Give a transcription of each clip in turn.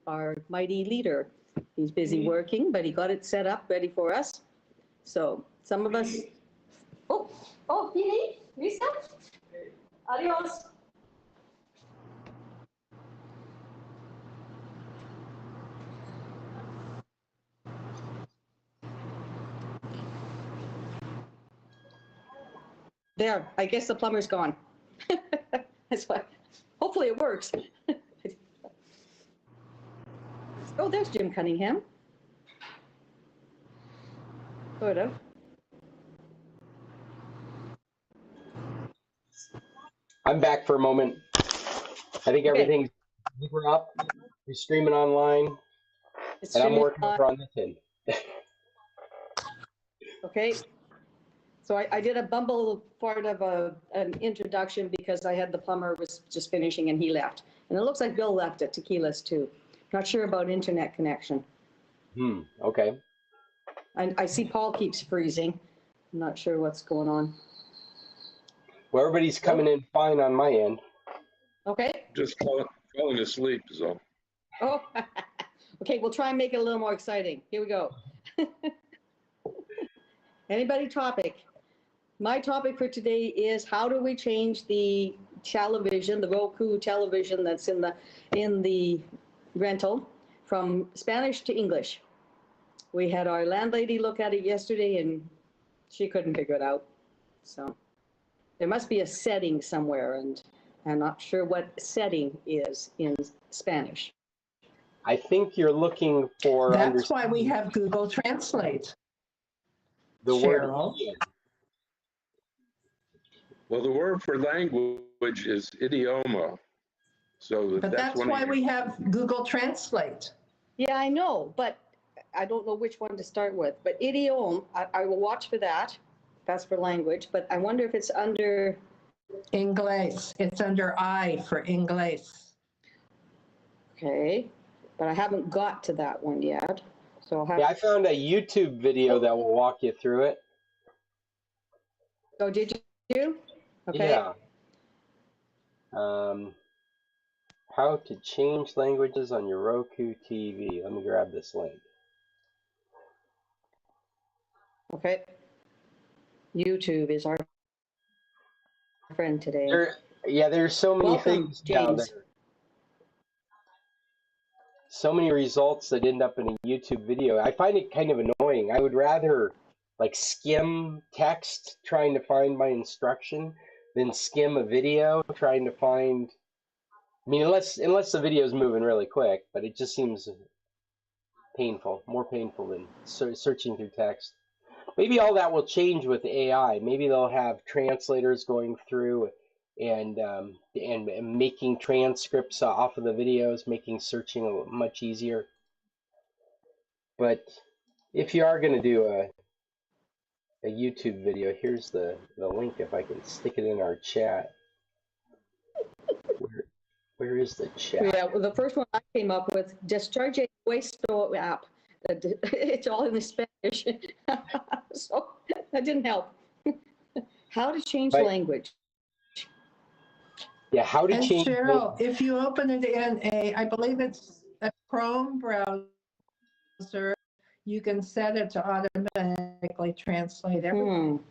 our mighty leader. He's busy working, but he got it set up, ready for us. So some of us, oh, Pili, Lisa, adios. There, I guess the plumber's gone. That's why. Hopefully it works. Oh, there's Jim Cunningham. Sort of. I'm back for a moment. I think everything's we're up. You're streaming online. And I'm working on this end. Okay. So I did a bumble part of an introduction because I had the plumber was just finishing and he left. And it looks like Bill left at Tequilas too. Not sure about internet connection. Okay. I see Paul keeps freezing. I'm not sure what's going on. Well, everybody's coming in fine on my end. Okay. Just falling asleep is all. Oh, okay. We'll try and make it a little more exciting. Here we go. Anybody topic? My topic for today is how do we change the television, the Roku television that's in the rental from Spanish to English. We had our landlady look at it yesterday and she couldn't figure it out. So there must be a setting somewhere and I'm not sure what setting is in Spanish. I think you're looking for... That's why we have Google Translate. The Cheryl. word. Well, the word for language is idioma. So But that's why we have Google Translate. Yeah, I know, but I don't know which one to start with. But idiom, I will watch for that. That's for language. But I wonder if it's under... Inglés. It's under I for Inglés. Okay, but I haven't got to that one yet. So I'll have... Yeah, I found a YouTube video that will walk you through it. Oh, did you? Okay. Yeah. How to change languages on your Roku TV. Let me grab this link. Okay. YouTube is our friend today. There's so many things down there. So many results that end up in a YouTube video. I find it kind of annoying. I would rather like skim text trying to find my instruction than skim a video trying to find... I mean, unless the video is moving really quick, but it just seems painful, more painful than searching through text. Maybe all that will change with AI. Maybe they'll have translators going through and making transcripts off of the videos, making searching much easier. But if you are going to do a YouTube video, here's the link if I can stick it in our chat. Where is the chat? Yeah, well, the first one I came up with, Descarga Puesto app. It's all in the Spanish. So that didn't help. How to change language. Yeah, how to and change... Cheryl, if you open it in I believe it's a Chrome browser, you can set it to automatically translate everything.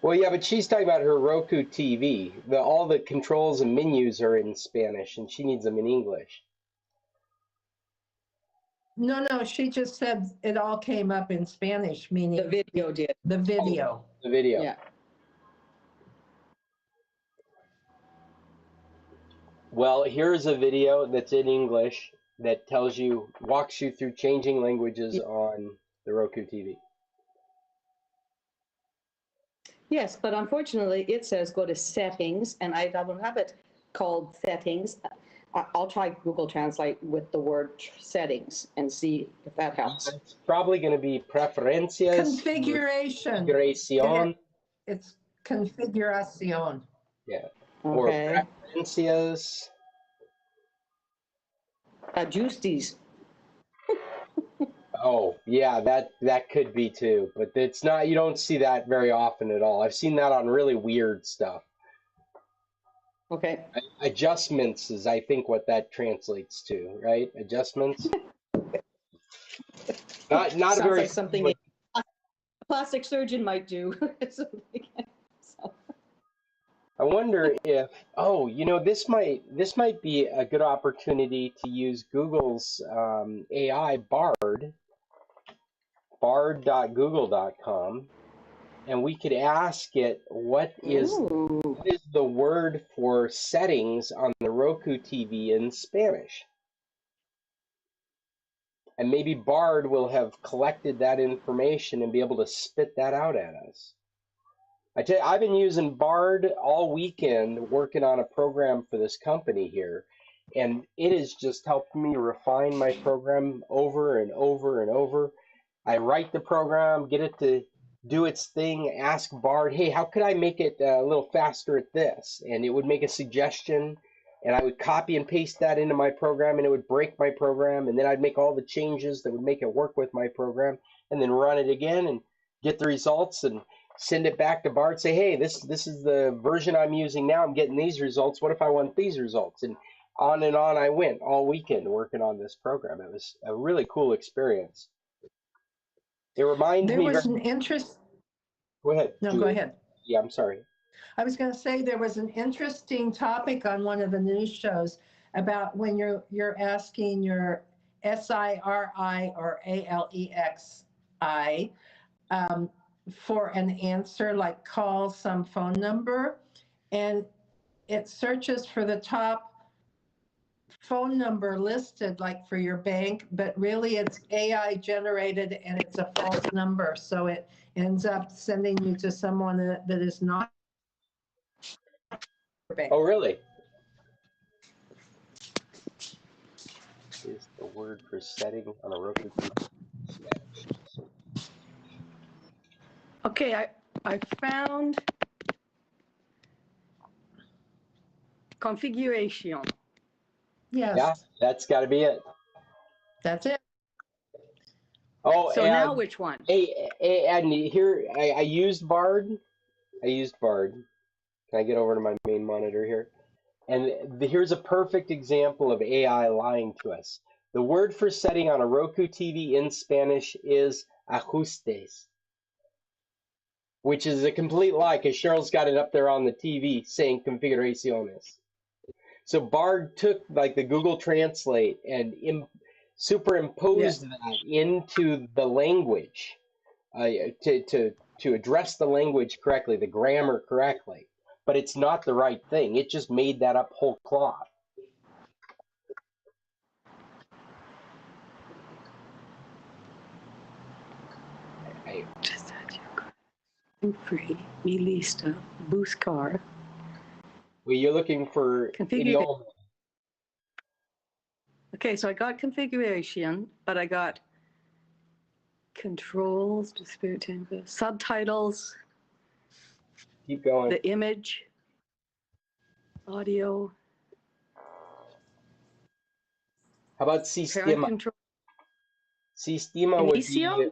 Well, yeah, but she's talking about her Roku TV. All the controls and menus are in Spanish, and she needs them in English. No, she just said it all came up in Spanish, meaning the video did. The video. Oh, the video. Yeah. Well, here's a video that's in English that walks you through changing languages on the Roku TV. Yes, but unfortunately it says go to settings, and I don't have it called settings. I'll try Google Translate with the word settings and see if that helps. It's probably going to be preferencias. Configuration. Configuración. It's configuración. Yeah. Okay. Or preferencias. Ajustes. Oh, yeah, that could be too, but it's not. You don't see that very often at all. I've seen that on really weird stuff. Okay. Adjustments is, I think, what that translates to, right? Adjustments. Not a Sounds very like something a plastic surgeon might do. Something. So, I wonder if, oh, this might be a good opportunity to use Google's AI bard.google.com, and we could ask it ooh. what is the word for settings on the Roku TV in Spanish? And maybe Bard will have collected that information and be able to spit that out at us. I tell you, I've been using Bard all weekend working on a program for this company here, and it has just helped me refine my program over and over and over. I write the program, get it to do its thing, ask Bard, hey, how could I make it a little faster at this? And it would make a suggestion, and I would copy and paste that into my program, and it would break my program, and then I'd make all the changes that would make it work with my program, and then run it again and get the results and send it back to Bart, say, hey, this is the version I'm using now. I'm getting these results. What if I want these results? And on I went all weekend working on this program. It was a really cool experience. It reminds There me was very, an interest, go ahead, no, go Julie. ahead. Yeah, I'm sorry. I was going to say there was an interesting topic on one of the news shows about when you're asking your SIRI or ALEXI for an answer, like call some phone number, and it searches for the top phone number listed, like for your bank, but really it's AI generated and it's a false number. So it ends up sending you to someone that is not your bank. Oh, really? Is the word for setting on a Roku TV Spanish? Okay, I found configuration. Yes, Yeah, that's got to be it. that's it. Oh, So now which one? and here I used Bard. Can I get over to my main monitor here? And here's a perfect example of AI lying to us. The word for setting on a Roku TV in Spanish is ajustes, which is a complete lie because Cheryl's got it up there on the TV saying configuraciones. So Bard took like the Google Translate and superimposed that into the language to address the language correctly, the grammar correctly. But it's not the right thing. It just made that up whole cloth. Free, mi lista, buscar. Well, you're looking for idioma. Okay, so I got configuration, but I got controls, subtitles, Keep going. the image, audio, How about parent Sistema? control. Sistema would be, Inicio?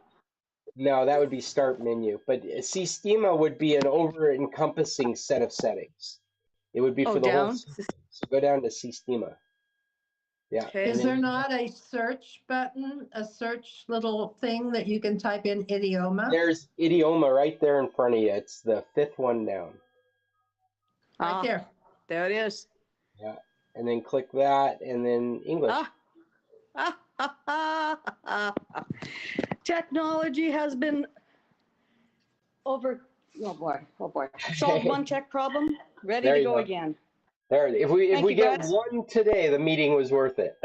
no, that would be start menu. But Sistema would be an over-encompassing set of settings. It would be for the whole Down. system. So go down to Sistema. Yeah. Okay. Is there not a search button, a search little thing that you can type in idioma? There's idioma right there in front of you. It's the fifth one down. Right there. There it is. Yeah. And then click that and then English. Technology has been over. Oh boy. Solved one tech problem. Ready There to you go go. again. There. If we get Brad. one today, the meeting was worth it.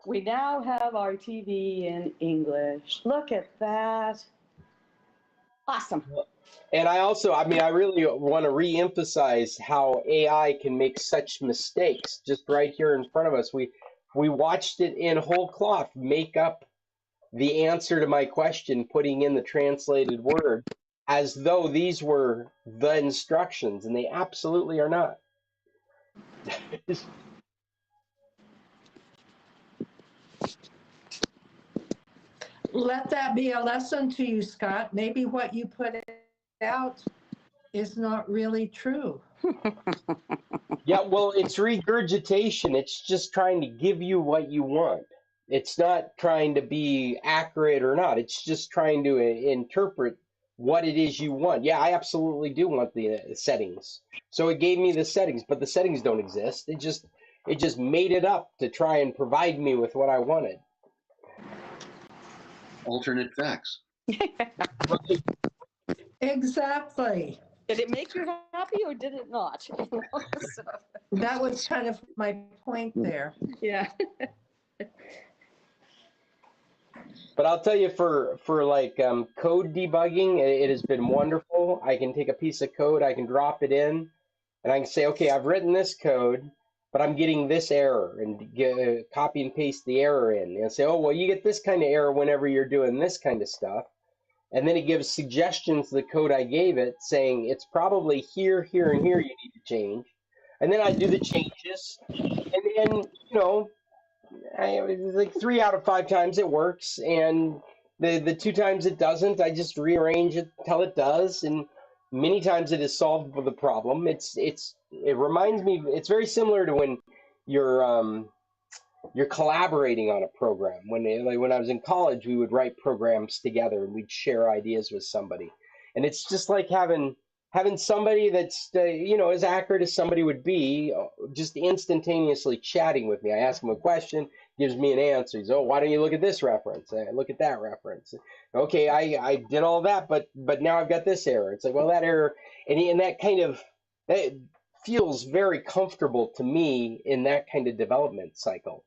We now have our TV in English. Look at that. Awesome. And I really want to re-emphasize how AI can make such mistakes just right here in front of us. We watched it in whole cloth make up the answer to my question, putting in the translated word as though these were the instructions, and they absolutely are not. Let that be a lesson to you, Scott. Maybe what you put out is not really true. Yeah, well, it's regurgitation. It's just trying to give you what you want. It's not trying to be accurate or not. It's just trying to interpret what it is you want. Yeah, I absolutely do want the settings. So it gave me the settings, but the settings don't exist. It just made it up to try and provide me with what I wanted. Alternate facts. Exactly. Did it make you happy or did it not? So, That was kind of my point there. yeah. But I'll tell you, for like code debugging, it has been wonderful. I can take a piece of code, I can drop it in, and I can say, okay, I've written this code, but I'm getting this error, and copy and paste the error in, and say, oh, well, you get this kind of error whenever you're doing this kind of stuff. And then it gives suggestions to the code I gave it, saying it's probably here, here, and here you need to change. And then I do the changes, and like 3 out of 5 times it works, and the 2 times it doesn't, I just rearrange it till it does, and many times it is solved the problem. It reminds me, it's very similar to when you're collaborating on a program. When I was in college, we would write programs together and we'd share ideas with somebody, and it's just like having somebody that's as accurate as somebody would be, just instantaneously chatting with me. I ask him a question, gives me an answer. He's, oh, why don't you look at this reference? I look at that reference. Okay, I did all that, but now I've got this error. It's like, well, that error, and that feels very comfortable to me in that kind of development cycle.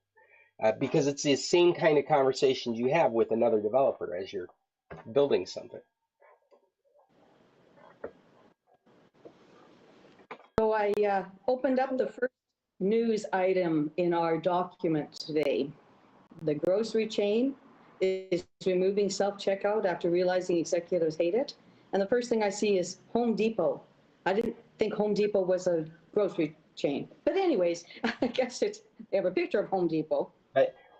Because it's the same kind of conversations you have with another developer as you're building something. So I opened up the first news item in our document today. The grocery chain is removing self-checkout after realizing executives hate it. And the first thing I see is Home Depot. I didn't think Home Depot was a grocery chain. But anyways, I guess they have a picture of Home Depot.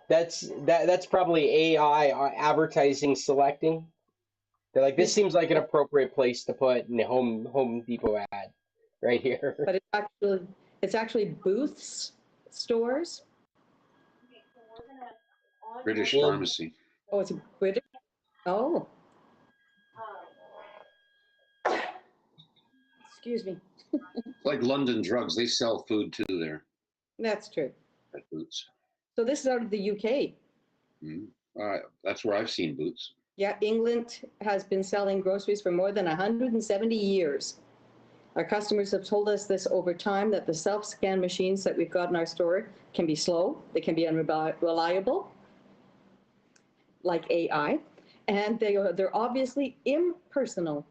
That's probably AI advertising selecting. They're like, this seems like an appropriate place to put in a Home Depot ad right here. But it's actually Booth's stores. British Pharmacy. Oh, it's a British. Oh. Excuse me. Like London Drugs, they sell food too there That's true. at Boots. So this is out of the UK. That's where I've seen Boots. Yeah, England has been selling groceries for more than 170 years. Our customers have told us this over time, that the self-scan machines that we've got in our store can be slow, they can be unreliable, like AI, and they're obviously impersonal.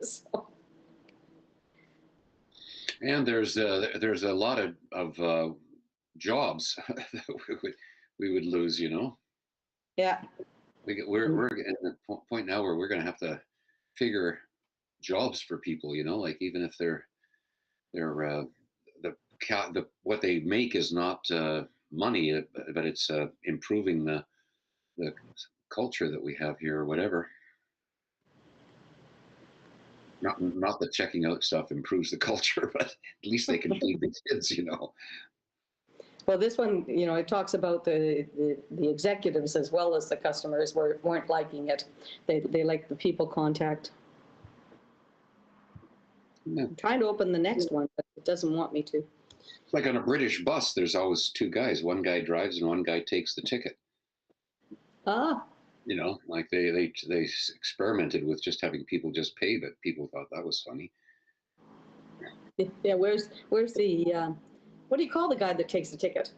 So. And there's a lot of jobs that we would lose, Yeah. We're at the point now where we're going to have to figure jobs for people, like even if they're what they make is not money, but it's improving the culture that we have here or whatever. Not that checking out stuff improves the culture, but at least they can feed the kids, Well, this one, it talks about the executives as well as the customers weren't liking it. They like the people contact. Yeah. I'm trying to open the next one, but it doesn't want me to. It's like on a British bus, there's always 2 guys. One guy drives and one guy takes the ticket. Ah. Like they experimented with just having people just pay, but people thought that was funny. Yeah, where's the, what do you call the guy that takes the ticket?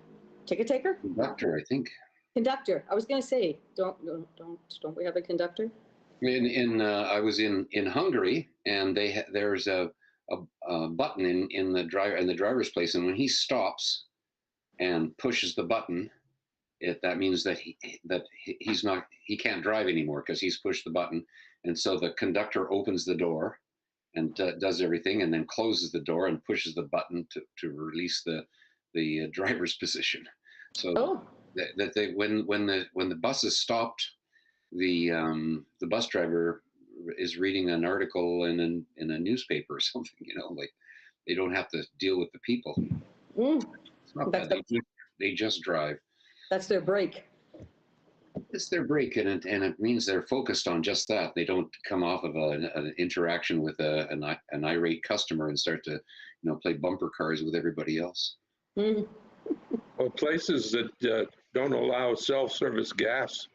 Ticket taker? Conductor, I think. Conductor. I was going to say, don't we have a conductor? I was in Hungary, and there's a button in the driver's place, and when he stops and pushes the button, that means that he can't drive anymore because he's pushed the button, and so the conductor opens the door and does everything, and then closes the door and pushes the button to release the driver's position. So that when the bus is stopped, the bus driver is reading an article in a newspaper or something, like They don't have to deal with the people. Mm, It's not That's bad. They just drive. that's their break. It's their break, and it means they're focused on just that. They don't come off of an interaction with an irate customer and start to, play bumper cars with everybody else. Mm. Well, places that don't allow self-service gas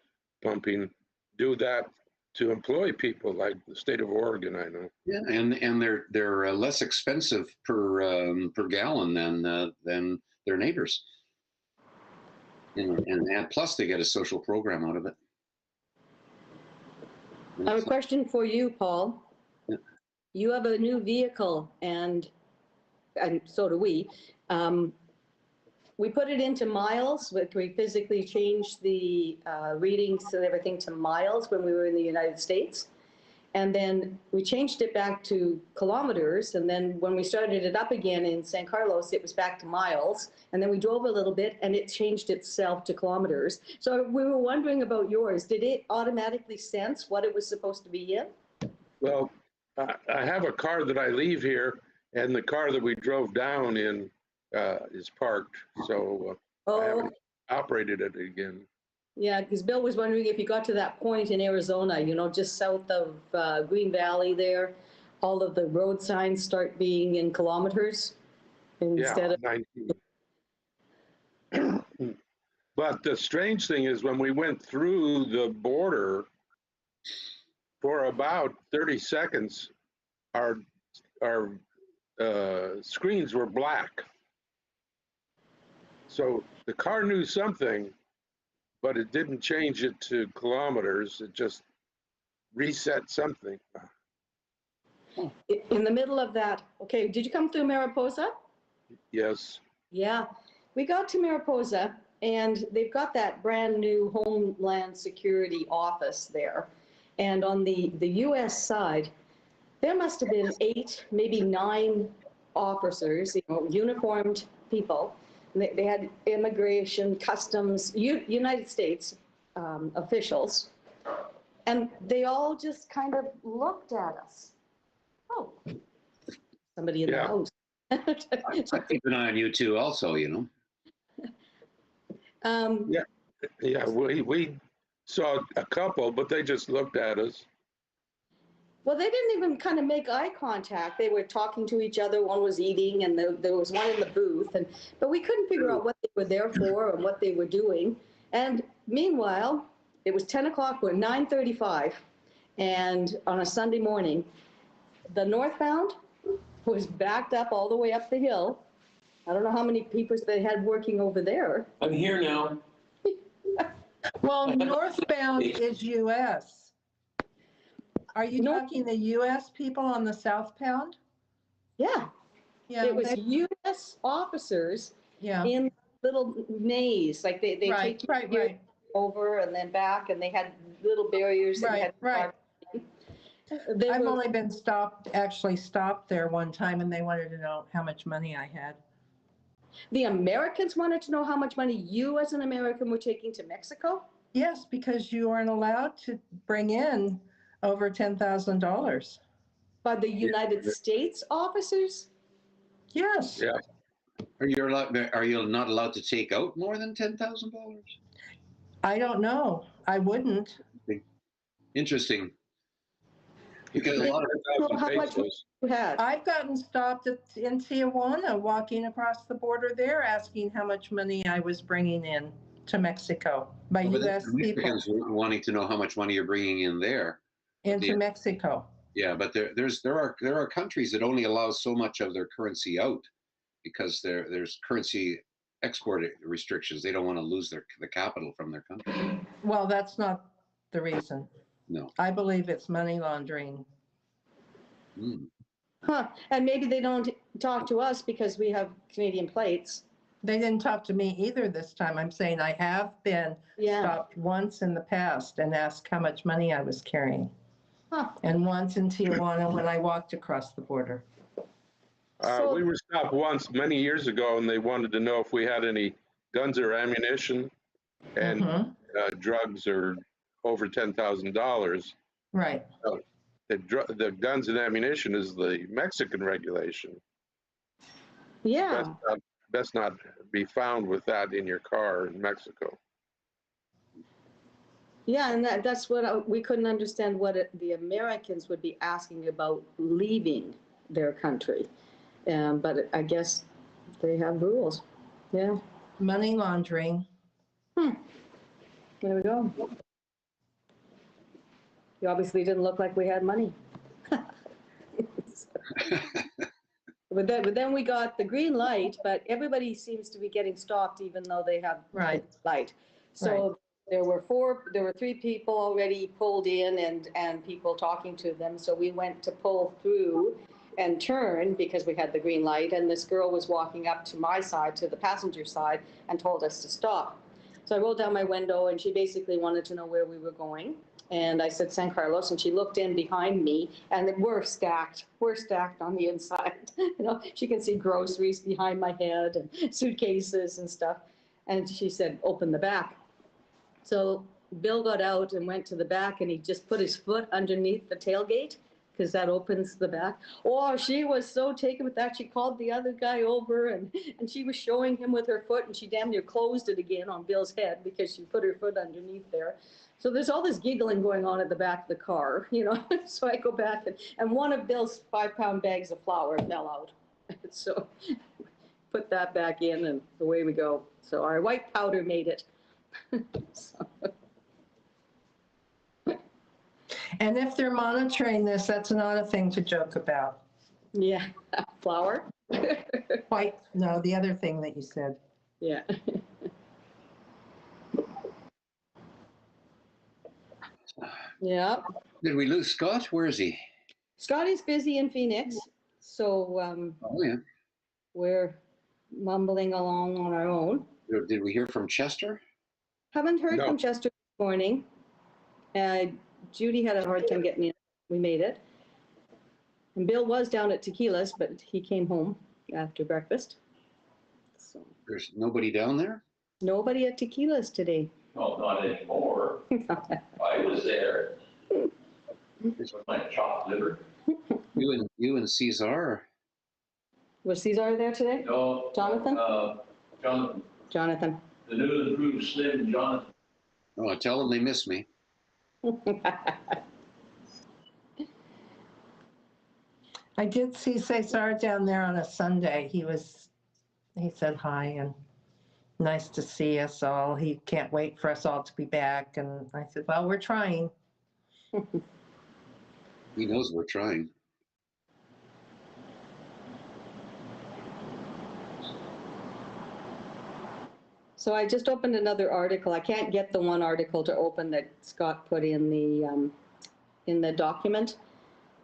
pumping do that to employ people, like the state of Oregon, I know. Yeah, and they're less expensive per gallon than their neighbors. And plus they get a social program out of it. I have a question for you, Paul. Yeah. You have a new vehicle, and so do we. We put it into miles. We physically changed the readings and everything to miles when we were in the United States. And then we changed it back to kilometers. And then when we started it up again in San Carlos, it was back to miles. And then we drove a little bit and it changed itself to kilometers. So we were wondering about yours. Did it automatically sense what it was supposed to be in? Well, I have a car that I leave here, and the car that we drove down in is parked, so I Oh, haven't operated it again. yeah, because Bill was wondering if you got to that point in Arizona, just south of Green Valley there, all of the road signs start being in kilometers instead Yeah, of. 19. But the strange thing is when we went through the border, for about 30 seconds, our screens were black. So the car knew something, but it didn't change it to kilometers. It just reset something. In the middle of that, okay, did you come through Mariposa? Yes. Yeah, we got to Mariposa and they've got that brand new Homeland Security office there. And on the US side, there must have been 8, maybe 9 officers, uniformed people. They had immigration, customs, United States officials. And they all just kind of looked at us. Oh, somebody in the Yeah. house. I keep an eye on you too, also. Yeah, we saw a couple, but they just looked at us. Well, they didn't even kind of make eye contact. They were talking to each other. One was eating, and there was one in the booth. But we couldn't figure out what they were there for and what they were doing. And meanwhile, it was 10 o'clock, we're 9:35, and on a Sunday morning, the northbound was backed up all the way up the hill. I don't know how many people they had working over there. I'm here now. Well, northbound is US. Are you talking the US people on the southbound? Yeah, Yeah, it was U.S. officers yeah. in little nays, like they Right, take you right, here right. over and then back, and they had little barriers. That you had Right, to They I've were, only been actually stopped there one time, and they wanted to know how much money I had. the Americans wanted to know how much money you as an American were taking to Mexico? Yes, because you aren't allowed to bring in over $10,000. By the United States officers? Yes. Yeah. Are you not allowed to take out more than $10,000? I don't know. I wouldn't. Interesting. Because a lot of Well, how much pesos. you had? I've gotten stopped in Tijuana walking across the border there asking how much money I was bringing in to Mexico by US people Mexicans wanting to know how much money you're bringing in there. into Mexico. Yeah, but there are countries that only allow so much of their currency out because there's currency export restrictions. They don't want to lose the capital from their country. Well, that's not the reason. No. I believe it's money laundering. Mm. Huh, and maybe they don't talk to us because we have Canadian plates. They didn't talk to me either this time. I'm saying I have been stopped once in the past and asked how much money I was carrying. Huh. And once in Tijuana when I walked across the border. We were stopped once many years ago, and they wanted to know if we had any guns or ammunition, and drugs are over $10,000. Right. The guns and ammunition is the Mexican regulation. Yeah. Best not be found with that in your car in Mexico. Yeah, and that's what we couldn't understand what the Americans would be asking about leaving their country. But I guess they have rules. Yeah. Money laundering. There we go. You obviously didn't look like we had money. But then we got the green light, but everybody seems to be getting stopped even though they have Right. light. So there were 3 people already pulled in and people talking to them. So we went to pull through and turn because we had the green light, and this girl was walking up to my side, to the passenger side, and told us to stop. So I rolled down my window, and she basically wanted to know where we were going. And I said San Carlos, and she looked in behind me, and we're stacked on the inside. You know, she can see groceries behind my head and suitcases and stuff. And she said, open the back. So Bill got out and went to the back, and he just put his foot underneath the tailgate, because that opens the back. Oh, she was so taken with that. She called the other guy over, and she was showing him with her foot, and she damn near closed it again on Bill's head because she put her foot underneath there. So there's all this giggling going on at the back of the car, you know. So I go back, and one of Bill's 5-pound bags of flour fell out. So put that back in, and away we go. So our white powder made it. So. And if they're monitoring this, that's not a thing to joke about. Yeah, flour. Quite, no, the other thing that you said. Yeah. Yeah. Did we lose Scott? Where is he? Scotty's busy in Phoenix, so Oh, yeah. we're mumbling along on our own. Did we hear from Chester? Haven't heard No. from Chester this morning. Judy had a hard time getting in. We made it. And Bill was down at Tequilas, but he came home after breakfast. So There's nobody down there? nobody at Tequilas today. No, not anymore. I was there. With my chopped liver. You and Cesar? Was Cesar there today? No. Jonathan? Jonathan. Jonathan. The new and improved Slim Jonathan. Oh, tell them they miss me. I did see Cesar down there on a Sunday. He said hi and nice to see us all. He can't wait for us all to be back. And I said, well, we're trying. He knows we're trying. So I just opened another article. I can't get the one article to open that Scott put in the document.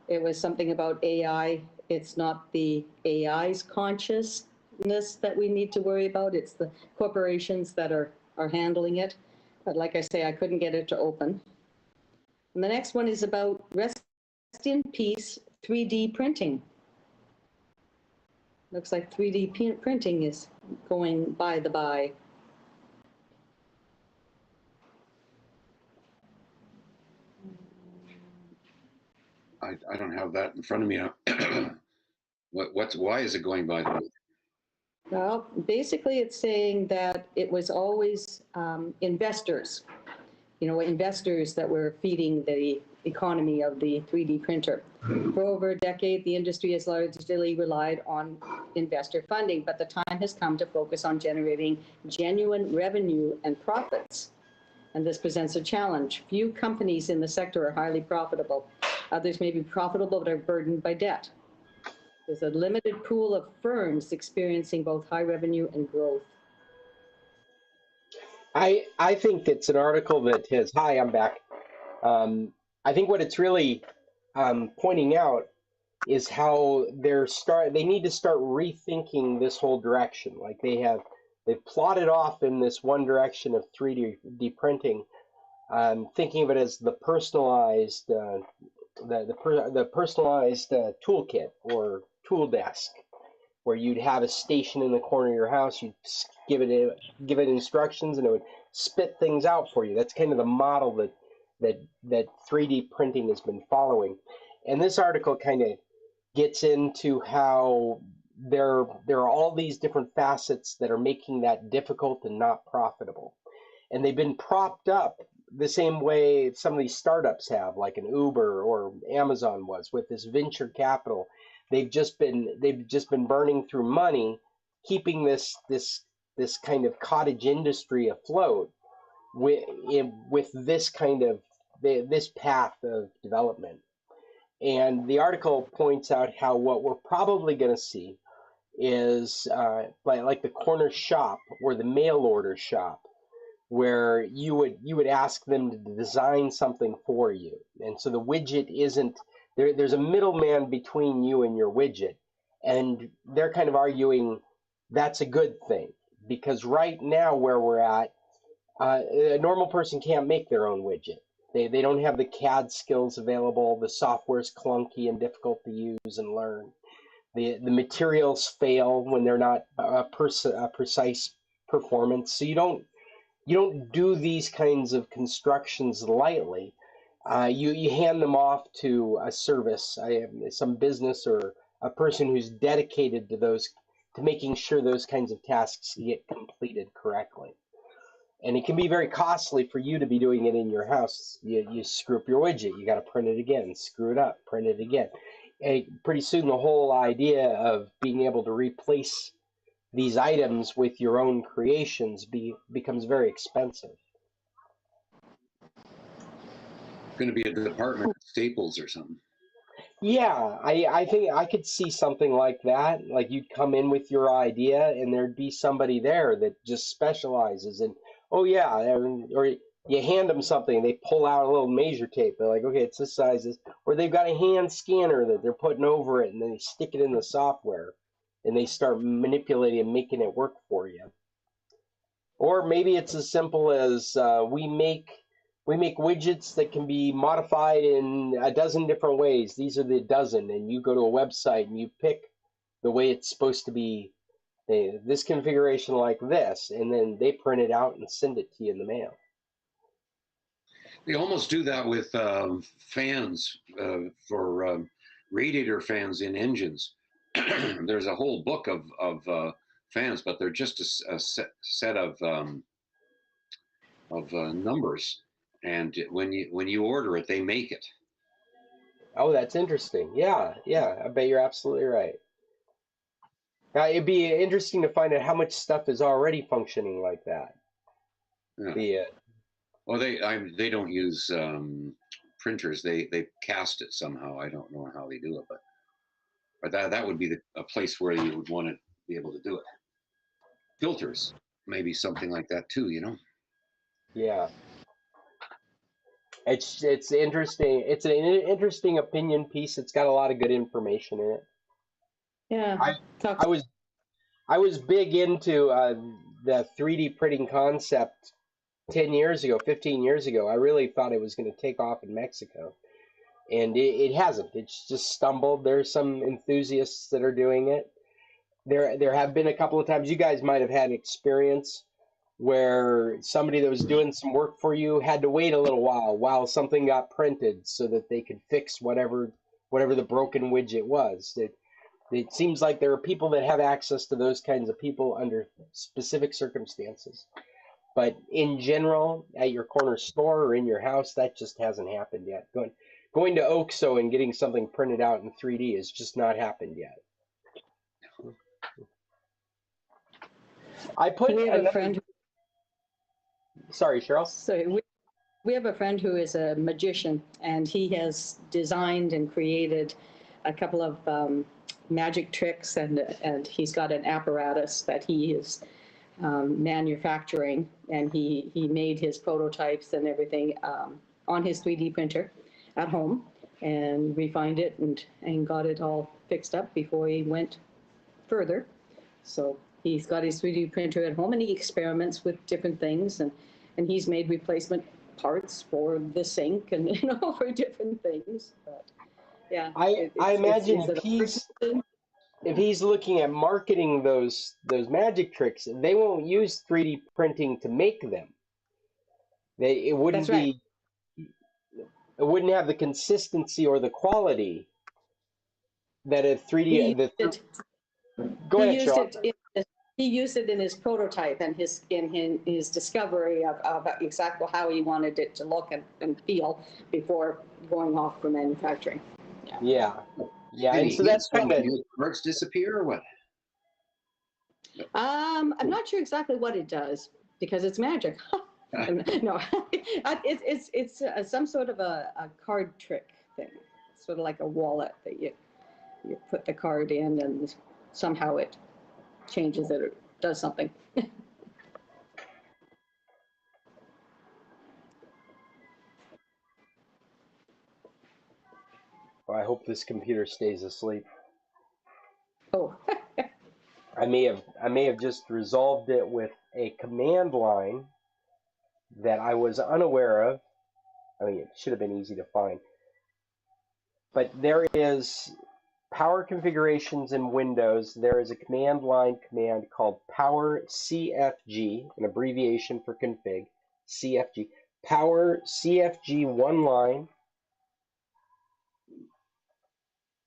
It was something about AI. It's not the AI's consciousness that we need to worry about. It's the corporations that are handling it. But like I say, I couldn't get it to open. And the next one is about rest in peace 3D printing. Looks like 3D printing is going by the by. I don't have that in front of me. Why is it going by the way? Well, basically it's saying that it was always investors, investors that were feeding the economy of the 3D printer. For over a decade, the industry has largely relied on investor funding, but the time has come to focus on generating genuine revenue and profits. And this presents a challenge. Few companies in the sector are highly profitable. Others may be profitable but are burdened by debt. There's a limited pool of firms experiencing both high revenue and growth. I think it's an article that has, hi, I'm back. I think what it's really pointing out is how they need to start rethinking this whole direction. Like they've plotted off in this one direction of 3D printing, thinking of it as the personalized the personalized toolkit or tool desk, where you'd have a station in the corner of your house. You'd give it instructions, and it would spit things out for you. That's kind of the model that 3D printing has been following. And this article kind of gets into how there are all these different facets that are making that difficult and not profitable. And they've been propped up the same way some of these startups have, like an Uber or Amazon was, with this venture capital. They've just been burning through money, keeping this kind of cottage industry afloat with this kind of this path of development. And the article points out how what we're probably going to see is like the corner shop or the mail order shop, where you would ask them to design something for you, and so the widget isn't there. There's a middleman between you and your widget, and they're kind of arguing that's a good thing, because right now where we're at, a normal person can't make their own widget. They don't have the CAD skills available. The software's clunky and difficult to use and learn. The materials fail when they're not a precise performance. So you don't do these kinds of constructions lightly. You hand them off to a service, some business or a person who's dedicated to making sure those kinds of tasks get completed correctly. And it can be very costly for you to be doing it in your house. You screw up your widget, you got to print it again, screw it up, print it again. And pretty soon the whole idea of being able to replace these items with your own creations becomes very expensive. Going to be a department at Staples or something. Yeah, I think I could see something like that. Like you'd come in with your idea and there'd be somebody there that just specializes in, oh yeah, or you hand them something, they pull out a little measure tape. They're like, okay, it's this size. Or they've got a hand scanner that they're putting over it and then they stick it in the software and they start manipulating and making it work for you. Or maybe it's as simple as we make widgets that can be modified in a dozen different ways. These are the dozen, and you go to a website and you pick the way it's supposed to be, this configuration like this, and then they print it out and send it to you in the mail. They almost do that with fans for radiator fans in engines. There's a whole book of fans, but they're just a set of numbers. And when you order it, they make it. Oh, that's interesting. Yeah, I bet you're absolutely right. It'd be interesting to find out how much stuff is already functioning like that. Yeah. Well, they don't use printers. They cast it somehow. I don't know how they do it, but that would be a place where you would want to be able to do it. Filters, maybe something like that too. Yeah. It's interesting. It's an interesting opinion piece. It's got a lot of good information in it. Yeah. I was big into the 3D printing concept 10 years ago, 15 years ago. I really thought it was going to take off in Mexico, and it hasn't. It's just stumbled. There's some enthusiasts that are doing it. There have been a couple of times, you guys might have had experience, where somebody that was doing some work for you had to wait a little while something got printed so that they could fix whatever the broken widget was. It seems like there are people that have access to those kinds of people under specific circumstances. But in general, at your corner store or in your house, that just hasn't happened yet. Going to Oxo and getting something printed out in 3D has just not happened yet. We have a friend. Sorry, Cheryl. So we have a friend who is a magician, and he has designed and created a couple of magic tricks, and he's got an apparatus that he is manufacturing, and he made his prototypes and everything on his 3D printer at home, and refined it and got it all fixed up before he went further. So he's got his 3D printer at home, and he experiments with different things, and he's made replacement parts for the sink and for different things. But yeah, I imagine if he's looking at marketing those magic tricks, they won't use 3D printing to make them. It wouldn't be. It wouldn't have the consistency or the quality that a 3D. Go He ahead, used Sean. he used it in his prototype and his discovery of exactly how he wanted it to look and feel before going off for manufacturing. Yeah. Yeah, Any and so heat that's kind of, the parts disappear or what? I'm not sure exactly what it does because it's magic. No, it's some sort of a card trick thing, sort of like a wallet that you put the card in and somehow it changes it or does something. well, I hope this computer stays asleep. Oh, I may have just resolved it with a command line that I was unaware of. I mean, it should have been easy to find. But there is power configurations in Windows. There is a command line command called power CFG, an abbreviation for config, CFG. Power CFG one line,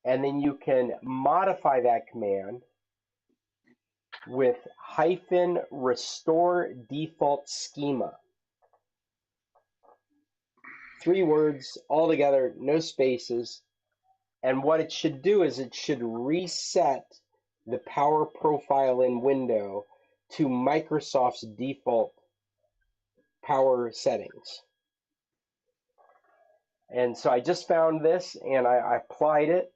and then you can modify that command with -restore default schema. 3 words all together, no spaces. And what it should do is it should reset the power profile in Windows to Microsoft's default power settings. And so I just found this and I applied it.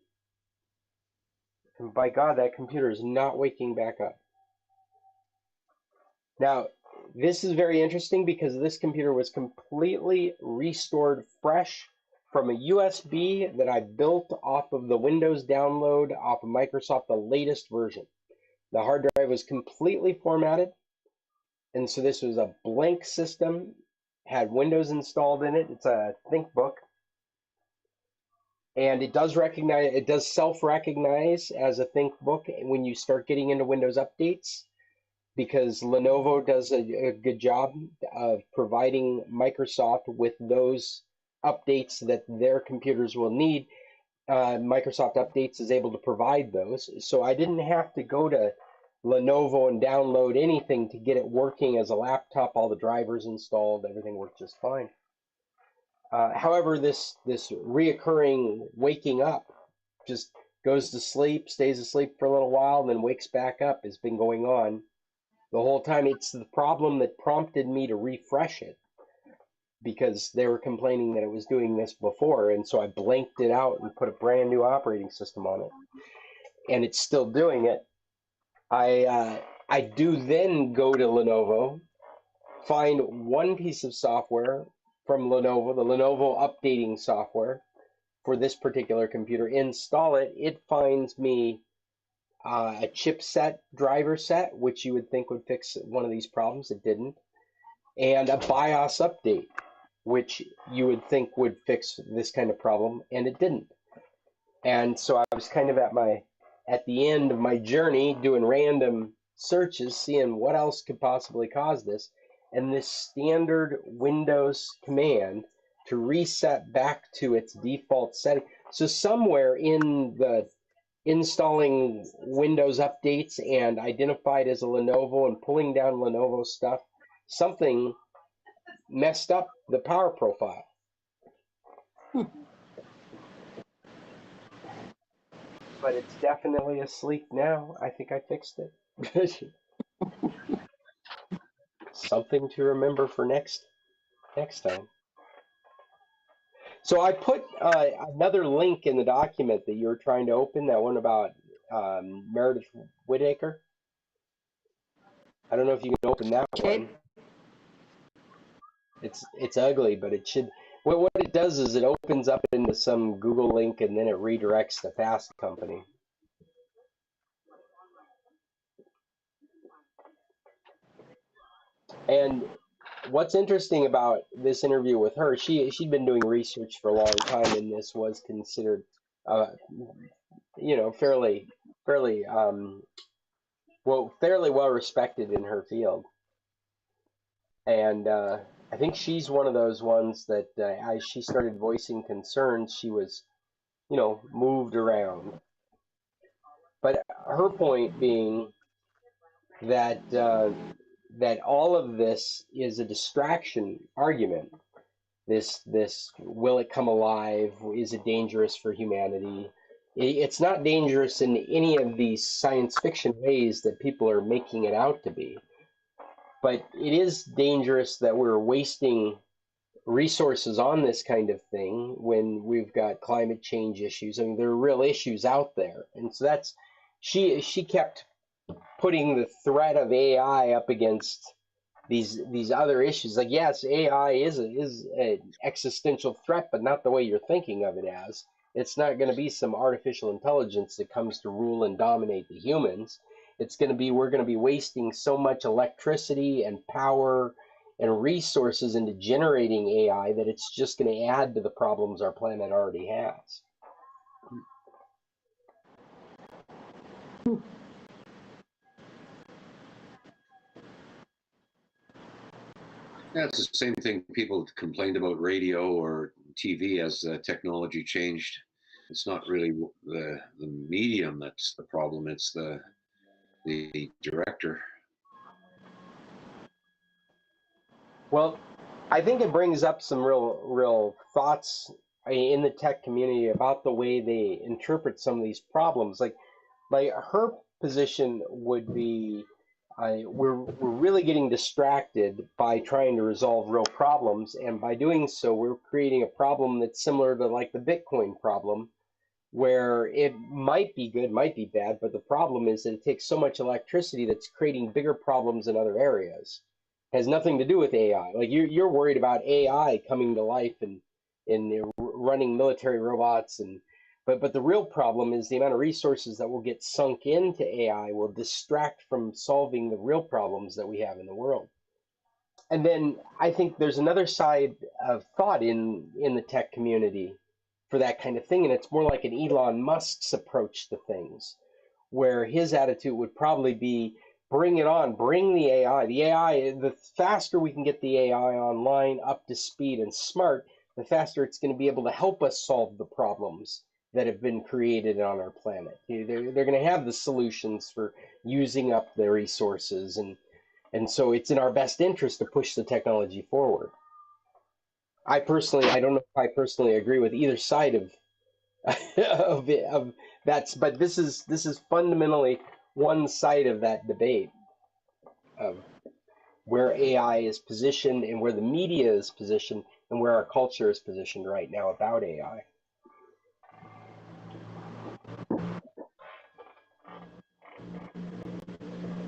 And by God, that computer is not waking back up. Now, this is very interesting because this computer was completely restored fresh from a USB that I built off of the Windows download off of Microsoft, the latest version. The hard drive was completely formatted, and so this was a blank system, had Windows installed in it. It's a ThinkBook, and it does self-recognize as a ThinkBook when you start getting into Windows updates, because Lenovo does a good job of providing Microsoft with those updates that their computers will need. Microsoft Updates is able to provide those. So I didn't have to go to Lenovo and download anything to get it working as a laptop. All the drivers installed, everything worked just fine. However, this reoccurring waking up, just goes to sleep, stays asleep for a little while, and then wakes back up, has been going on the whole time. It's the problem that prompted me to refresh it, because they were complaining that it was doing this before, and so I blanked it out and put a brand new operating system on it, and it's still doing it. I do then go to Lenovo, find one piece of software from Lenovo, the Lenovo updating software for this particular computer, install it. It finds me a chipset driver set, which you would think would fix one of these problems. It didn't. And a BIOS update, which you would think would fix this kind of problem, and it didn't. And so I was kind of at the end of my journey doing random searches, seeing what else could possibly cause this. And this standard Windows command to reset back to its default setting. So somewhere in the installing Windows updates and identified as a Lenovo and pulling down Lenovo stuff, something messed up the power profile. But it's definitely asleep now. I think I fixed it. Something to remember for next time. So I put another link in the document that you were trying to open, that one about Meredith Whittaker. I don't know if you can open that one. It's ugly, but it should. Well, what it does is it opens up into some Google link and then it redirects to Fast Company. And what's interesting about this interview with her, she'd been doing research for a long time, and this was considered, fairly well respected in her field. And I think she's one of those ones that as she started voicing concerns, she was, moved around. But her point being that that all of this is a distraction argument. This will it come alive? Is it dangerous for humanity? It's not dangerous in any of these science fiction ways that people are making it out to be. But it is dangerous that we're wasting resources on this kind of thing when we've got climate change issues. I mean, there are real issues out there. And so that's, she kept putting the threat of AI up against these other issues. Like, yes, AI is an existential threat, but not the way you're thinking of it as. It's not going to be some artificial intelligence that comes to rule and dominate the humans. It's going to be, we're going to be wasting so much electricity and power and resources into generating AI that it's just going to add to the problems our planet already has. Yeah, it's the same thing people complained about radio or TV as technology changed. It's not really the medium that's the problem, it's the director. Well, I think it brings up some real thoughts in the tech community about the way they interpret some of these problems. Like her position would be, we're really getting distracted by trying to resolve real problems, and by doing so, we're creating a problem that's similar to like the Bitcoin problem, where it might be good, might be bad, but the problem is that it takes so much electricity that's creating bigger problems in other areas. It has nothing to do with AI. Like you're worried about AI coming to life and running military robots, and but the real problem is the amount of resources that will get sunk into AI will distract from solving the real problems that we have in the world. And then I think there's another side of thought in the tech community for that kind of thing, and it's more like an Elon Musk's approach to things, where his attitude would probably be, bring it on, bring the AI. The AI, the faster we can get the AI online, up to speed and smart, the faster it's going to be able to help us solve the problems that have been created on our planet. They're going to have the solutions for using up the resources, and so it's in our best interest to push the technology forward. I don't know if I personally agree with either side of that, but this is fundamentally one side of that debate of where AI is positioned and where the media is positioned and where our culture is positioned right now about AI.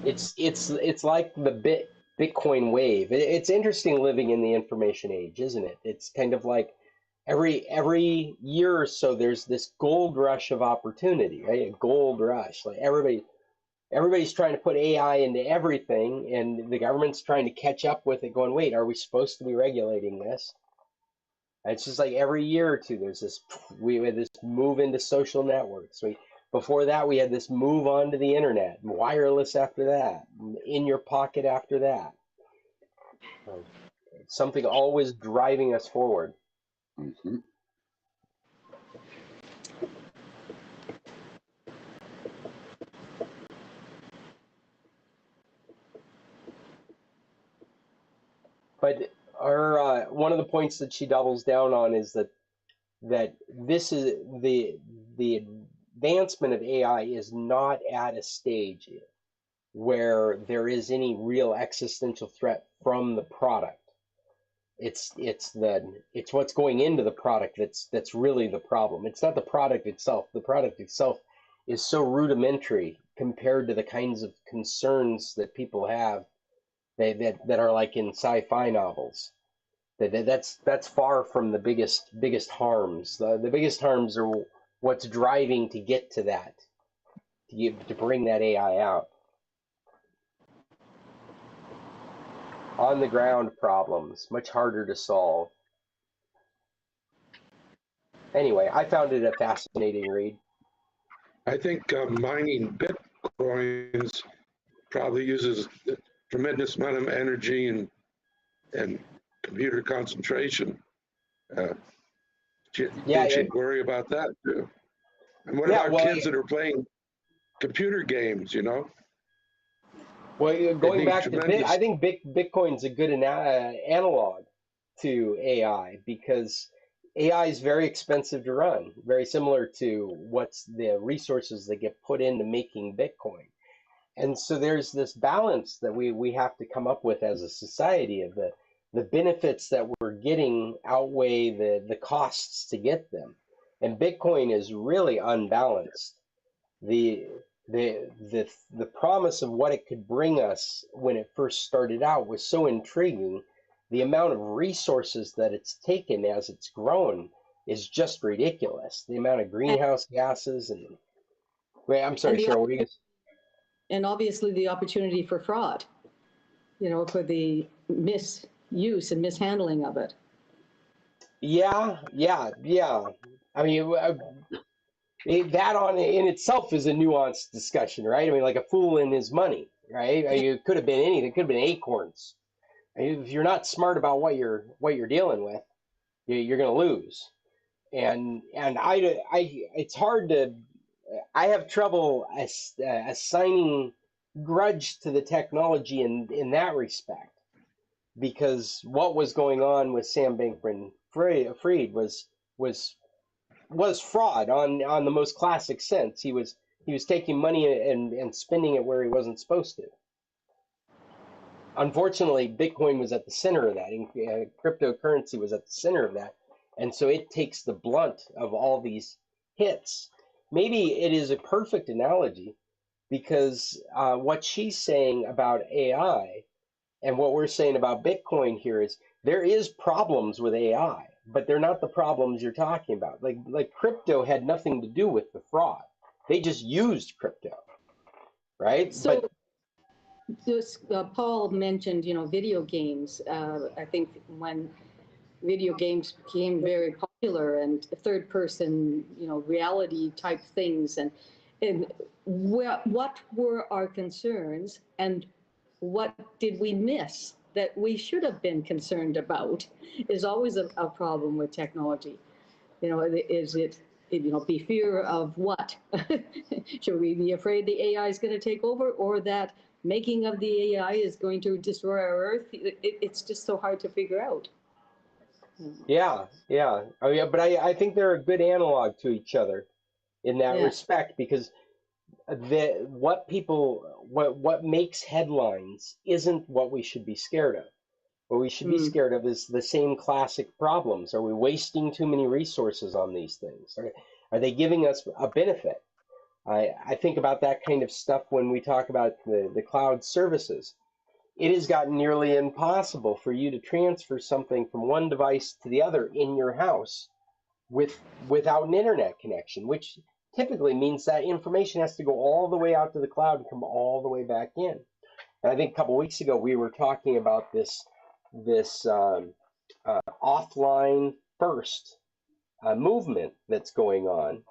It's like the Bitcoin wave. It's interesting living in the information age, isn't it? It's kind of like every year or so there's this gold rush of opportunity, right? A gold rush. Like everybody's trying to put AI into everything, and the government's trying to catch up with it, going, wait, are we supposed to be regulating this? And it's just like every year or two there's we had this move into social networks. Before that, we had this move on to the internet, wireless after that, in your pocket after that. Something always driving us forward. Mm-hmm. But her one of the points that she doubles down on is that this is the advancement of AI is not at a stage where there is any real existential threat from the product. It's what's going into the product that's really the problem. It's not the product itself. The product itself is so rudimentary compared to the kinds of concerns that people have that are like in sci-fi novels. That's far from the biggest harms. The biggest harms are what's driving to get to that, to bring that AI out. On the ground problems, much harder to solve. Anyway, I found it a fascinating read. I think mining Bitcoins probably uses a tremendous amount of energy and computer concentration. You should worry about that too. And what about kids that are playing computer games, you know? Well, going needs back to tremendous- I think Bitcoin's a good analog to AI because AI is very expensive to run, very similar to what's the resources that get put into making Bitcoin. And so there's this balance that we have to come up with as a society of the benefits that we're getting outweigh the costs to get them. And Bitcoin is really unbalanced. The the promise of what it could bring us when it first started out was so intriguing. The amount of resources that it's taken as it's grown is just ridiculous. The amount of greenhouse gases and wait, I'm sorry, Cheryl, what are you guys? And obviously the opportunity for fraud, for the misuse and mishandling of it. Yeah. I mean, that on in itself is a nuanced discussion, right? I mean, like a fool and his money, right? I mean, it could have been anything. It could have been acorns. I mean, if you're not smart about what you're dealing with, you're going to lose. And it's hard to. I have trouble assigning grudge to the technology in that respect, because what was going on with Sam Bankman-Fried was fraud on the most classic sense. He was taking money and spending it where he wasn't supposed to. Unfortunately, Bitcoin was at the center of that, and cryptocurrency was at the center of that, and so it takes the blunt of all these hits. Maybe it is a perfect analogy because what she's saying about AI and what we're saying about Bitcoin here is there is problems with AI, but they're not the problems you're talking about. Like crypto had nothing to do with the fraud. They just used crypto, right? So But this, Paul mentioned, video games. I think when video games became very popular and third person, reality type things, and what were our concerns and what did we miss that we should have been concerned about is always a problem with technology. Is it, be fear of what? Should we be afraid the AI is going to take over, or that making of the AI is going to destroy our Earth? It's just so hard to figure out. yeah. Oh, yeah, but I think they're a good analog to each other in that Yeah. respect because what makes headlines isn't what we should be scared of. What we should be scared of is the same classic problems. Are we wasting too many resources on these things? Are they giving us a benefit? I think about that kind of stuff when we talk about the cloud services. It has gotten nearly impossible for you to transfer something from one device to the other in your house without an internet connection, which typically means that information has to go all the way out to the cloud and come all the way back in. And I think a couple of weeks ago we were talking about this offline first movement that's going on,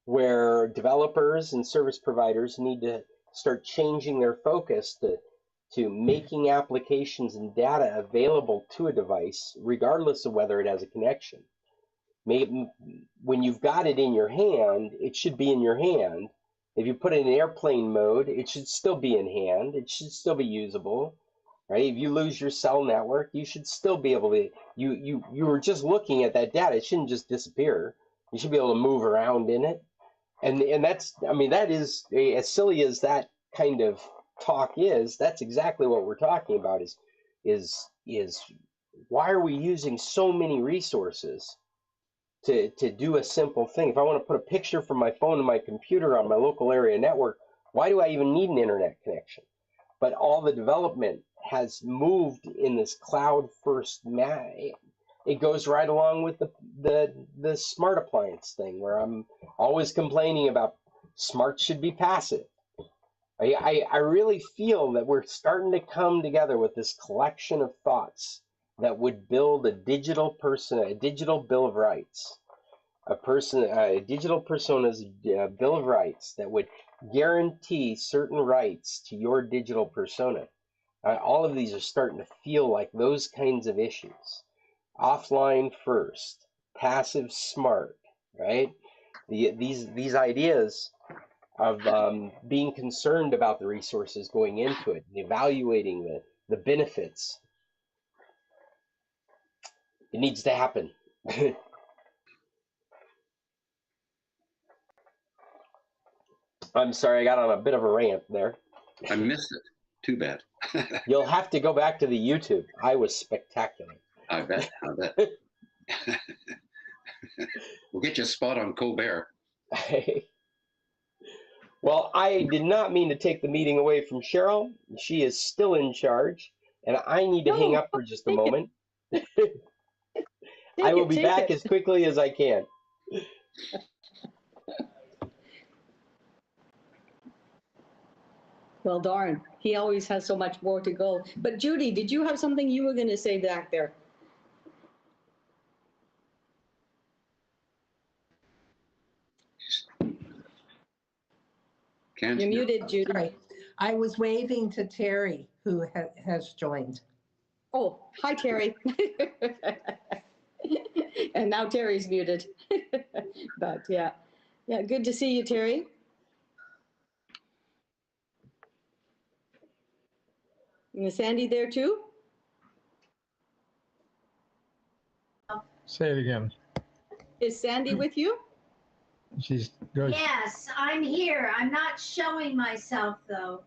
where developers and service providers need to start changing their focus to making applications and data available to a device, regardless of whether it has a connection. When you've got it in your hand, it should be in your hand. If you put it in airplane mode, it should still be in hand. It should still be usable, right? If you lose your cell network, you should still be able to. You were just looking at that data. It shouldn't just disappear. You should be able to move around in it. And that's, I mean, that is, as silly as that kind of talk is, that's exactly what we're talking about is why are we using so many resources to do a simple thing? If I want to put a picture from my phone to my computer on my local area network, why do I even need an internet connection? But all the development has moved in this cloud first. It goes right along with the smart appliance thing, where I'm always complaining about smart should be passive. I really feel that we're starting to come together with this collection of thoughts that would build a digital person, a digital bill of rights, a digital persona's bill of rights that would guarantee certain rights to your digital persona. All of these are starting to feel like those kinds of issues. Offline first, passive smart, right? These ideas being concerned about the resources going into it and evaluating the benefits. It needs to happen. I'm sorry, I got on a bit of a rant there. I missed it. Too bad. You'll have to go back to the YouTube. I was spectacular. I bet. We'll get you a spot on Colbert. Well, I did not mean to take the meeting away from Cheryl. She is still in charge, and I need to hang up for just a moment. I will be back as quickly as I can. Well, darn, he always has so much more to go. But Judy, did you have something you were going to say back there? Can't You're muted, Judy. Sorry. I was waving to Terry, who has joined. Oh, hi, Terry. And now Terry's muted. But yeah, good to see you, Terry. And is Sandy there too? Say it again. Is Sandy with you? She's good. Yes, I'm here. I'm not showing myself though.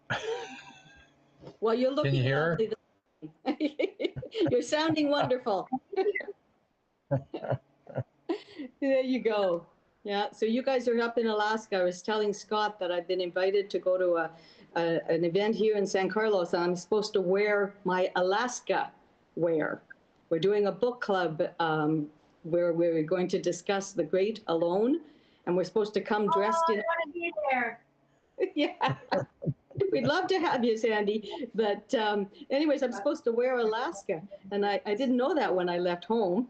Well, you're looking. Can you hear her? You're sounding wonderful. There you go. Yeah, so you guys are up in Alaska. I was telling Scott that I've been invited to go to an event here in San Carlos, and I'm supposed to wear my Alaska wear. We're doing a book club where we're going to discuss The Great Alone, and we're supposed to come dressed in. I want to be there. Yeah. We'd love to have you, Sandy. But anyways, I'm supposed to wear Alaska, and I didn't know that when I left home.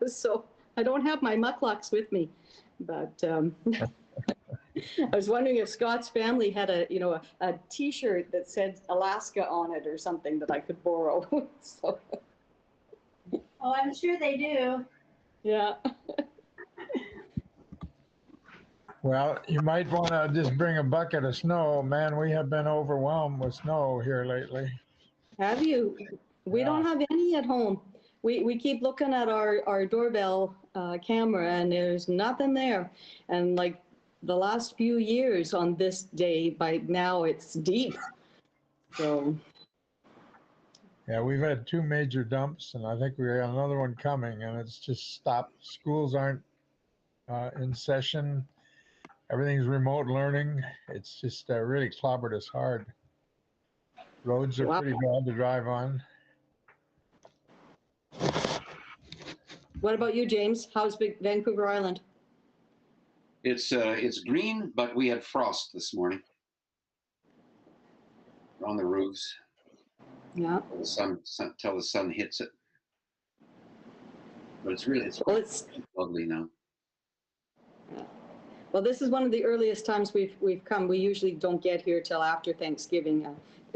So I don't have my mucklucks with me. But I was wondering if Scott's family had a T-shirt that said Alaska on it or something that I could borrow. So. Oh, I'm sure they do. Yeah. Well, you might want to just bring a bucket of snow. Man, we have been overwhelmed with snow here lately. Have you? We don't have any at home. We keep looking at our doorbell camera, and there's nothing there. And like the last few years on this day, by now it's deep. So. Yeah, we've had 2 major dumps, and I think we got another one coming, and it's just stopped. Schools aren't in session. Everything's remote learning. It's just really clobbered us hard. Roads are pretty bad to drive on. What about you, James? How's Vancouver Island? It's green, but we had frost this morning on the roofs. Yeah. Till the sun hits it. But it's lovely now. Well, this is one of the earliest times we've come. We usually don't get here till after Thanksgiving,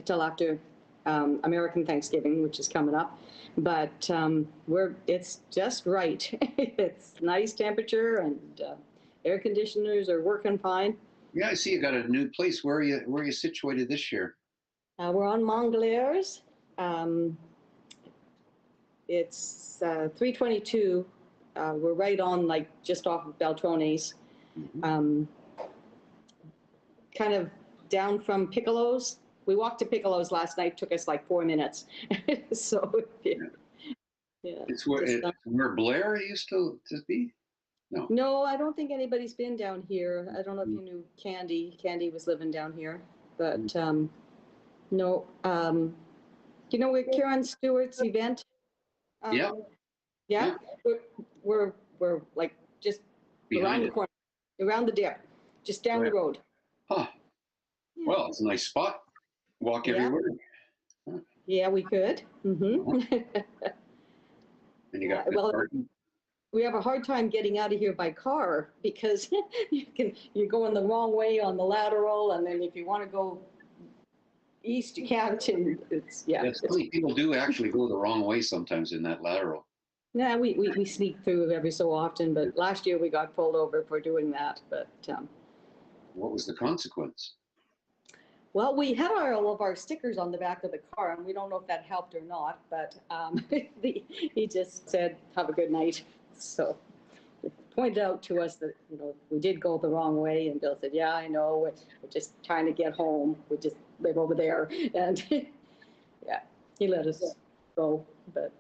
till after American Thanksgiving, which is coming up. But it's just right. It's nice temperature, and air conditioners are working fine. Yeah, I see you got a new place. Where are you situated this year? We're on Montglaires. It's 322. We're right on, like, just off of Beltrones. Kind of down from Piccolo's. We walked to Piccolo's last night. Took us like 4 minutes. So yeah. It's where Blair used to be. No, I don't think anybody's been down here. I don't know if you knew Candy. Candy was living down here, but no. You know where Karen Stewart's event? Yeah. We're like just around the corner, around the dip, just down the road. Huh. Yeah. Well, it's a nice spot. Walk everywhere. Yeah, we could. Mm-hmm. And you got we have a hard time getting out of here by car because you're going the wrong way on the lateral, and then if you want to go east, you can't. And it's funny. People do actually go the wrong way sometimes in that lateral. Yeah, we sneak through every so often, but last year we got pulled over for doing that. But What was the consequence? Well, we had all of our stickers on the back of the car, and we don't know if that helped or not, but he just said, have a good night. So he pointed out to us that, we did go the wrong way, and Bill said, yeah, I know, we're just trying to get home. We just live over there. And yeah, he let us go, but.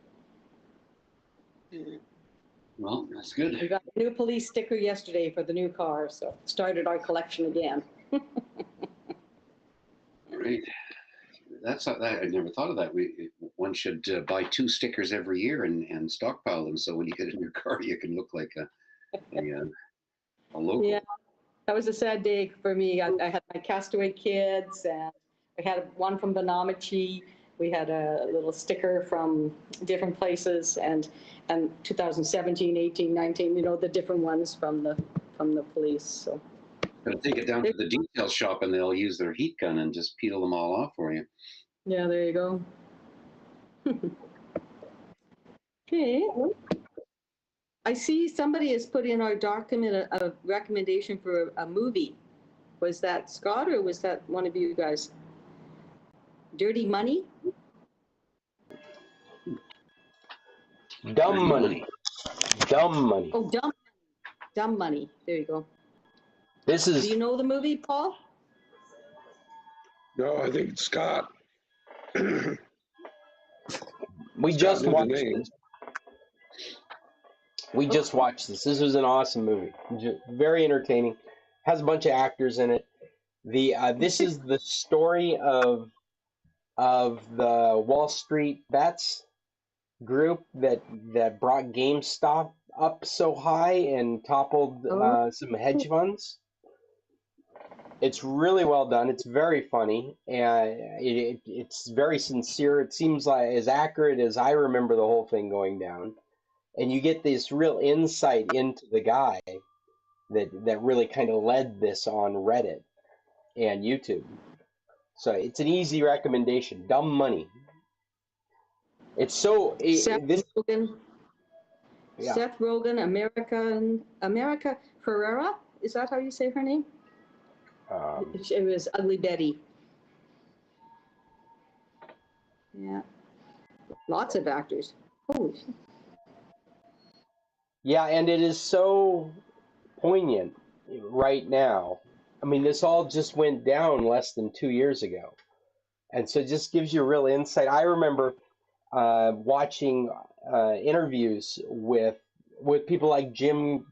Well, that's good. We got a new police sticker yesterday for the new car, so started our collection again. Great. That's I never thought of that. One should buy 2 stickers every year and stockpile them, so when you get in your car, you can look like a local. Yeah, that was a sad day for me. I had my Castaway Kids, and I had one from Benamachi. We had a little sticker from different places, and 2017, 18, 19, the different ones from the police. So. Gotta take it down to the detail shop, and they'll use their heat gun and just peel them all off for you. Yeah, there you go. Okay. I see somebody has put in our document a recommendation for a movie. Was that Scott, or was that one of you guys? Dirty Money? Dumb money. Dumb money. Oh, Dumb Money. There you go. This is. Do you know the movie, Paul? No, I think it's Scott. We Scott just knew the watched name. this. We just watched this. This was an awesome movie. Very entertaining. Has a bunch of actors in it. This is the story of the Wall Street Bets group that brought GameStop up so high and toppled some hedge funds. It's really well done. It's very funny, and it's very sincere. It seems like as accurate as I remember the whole thing going down. And you get this real insight into the guy that really kind of led this on Reddit and YouTube. So it's an easy recommendation. Dumb Money. It's so Rogen. Yeah. Seth Rogen, America Ferrera. Is that how you say her name? It was Ugly Betty. Yeah. Lots of actors. Holy shit. Yeah, and it is so poignant right now. I mean, this all just went down less than 2 years ago. And so it just gives you a real insight. I remember watching interviews with people like Jim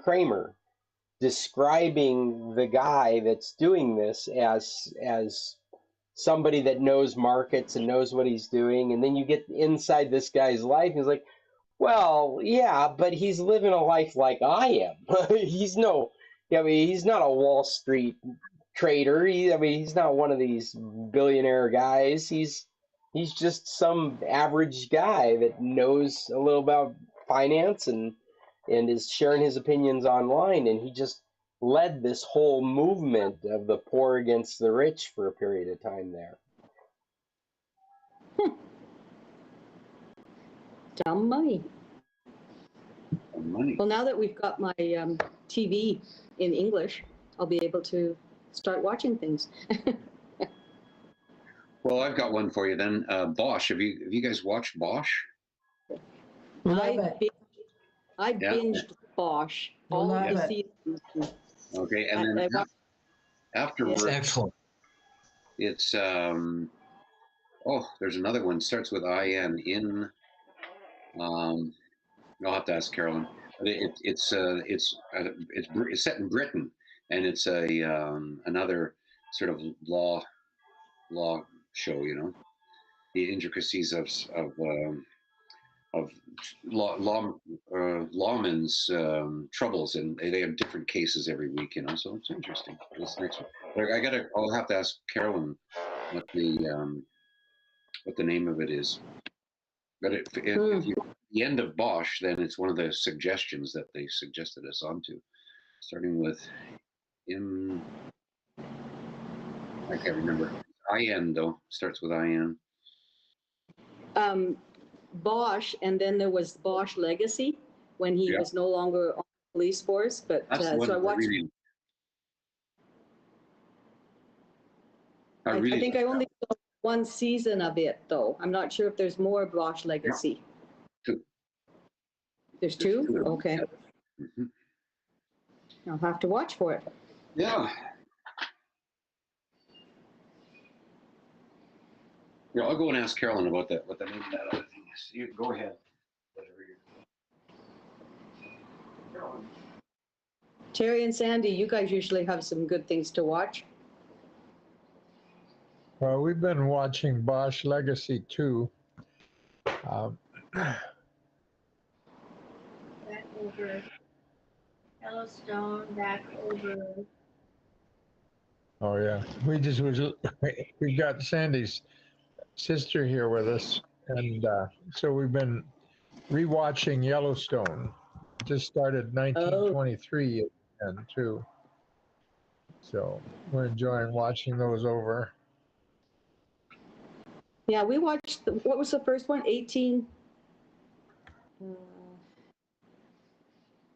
Cramer describing the guy that's doing this as somebody that knows markets and knows what he's doing. And then you get inside this guy's life. And he's like, well, yeah, but he's living a life like I am. He's not a Wall Street trader. He's not one of these billionaire guys. He's just some average guy that knows a little about finance and is sharing his opinions online. And he just led this whole movement of the poor against the rich for a period of time there. Dumb Money. Money. Well, now that we've got my TV in English, I'll be able to start watching things. Well, I've got one for you then. Bosch. Have you guys watched Bosch? I binged Bosch all of the seasons. Okay, and then afterwards, It's excellent. It's there's another one. Starts with IN. I'll have to ask Carolyn. But it's set in Britain, and it's another sort of law show. The intricacies of lawmen's troubles, and they have different cases every week. So it's interesting. This next one, but I'll have to ask Carolyn what the name of it is. But if the end of Bosch, then it's one of the suggestions that they suggested us onto, starting with I can't remember. IN though, starts with IN. Bosch, and then there was Bosch Legacy when he was no longer on the police force. But so I watched. I I really, think I only saw one season of it, though. I'm not sure if there's more Bosch Legacy. Two. There's two? two. Okay. Mhm. I'll have to watch for it. Yeah. Yeah, I'll go and ask Carolyn about that, what the name of that other thing is. You go ahead. Whatever Carolyn. Terry and Sandy, you guys usually have some good things to watch. Well, we've been watching Bosch Legacy 2. Back over Yellowstone, back over. Oh yeah, we got Sandy's sister here with us, and so we've been rewatching Yellowstone. Just started 1923 and too, so we're enjoying watching those over. Yeah, we watched, what was the first one? 18?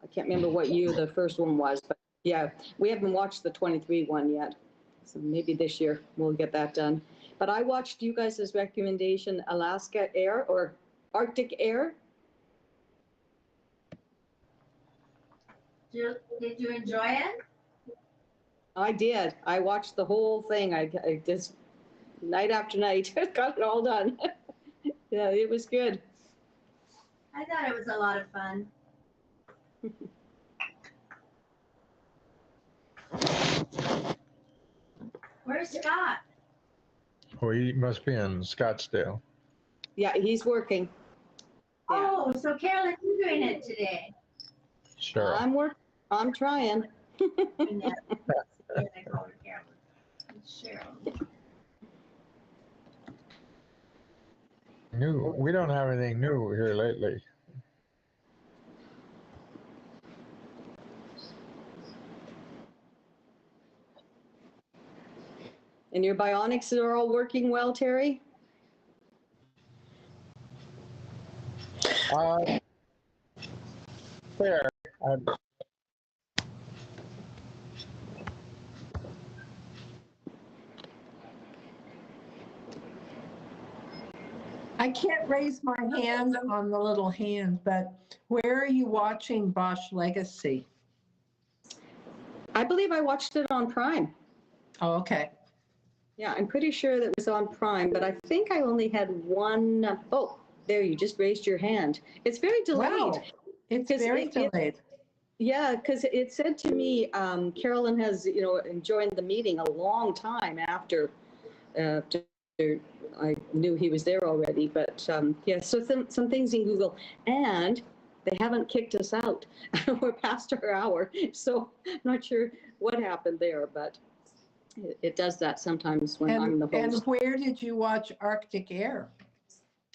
I can't remember what year the first one was, but yeah, we haven't watched the 23 one yet. So maybe this year we'll get that done. But I watched you guys' recommendation, Alaska Air or Arctic Air. Did you enjoy it? I did. I watched the whole thing. I just, night after night, got it all done. Yeah, it was good. I thought it was a lot of fun. Where's Scott? Oh, he must be in Scottsdale. Yeah, he's working. Yeah. Oh, so Carolyn, you're doing it today. Sure. I'm trying. And then I call her Carolyn. It's Cheryl. New. We don't have anything new here lately. And your bionics are all working well, Terry? Fair. I can't raise my hand on the little hand, but where are you watching Bosch Legacy? I believe I watched it on Prime. Oh, okay. Yeah, I'm pretty sure that was on Prime, but I think I only had one. Oh, there, you just raised your hand. It's very delayed. Wow, it's 'Cause very delayed. Yeah, because it said to me, Carolyn has, joined the meeting a long time after I knew he was there already. But yeah, so some things in Google, and they haven't kicked us out. We're past our hour, so not sure what happened there, but it does that sometimes when I'm the And host. where did you watch Arctic Air?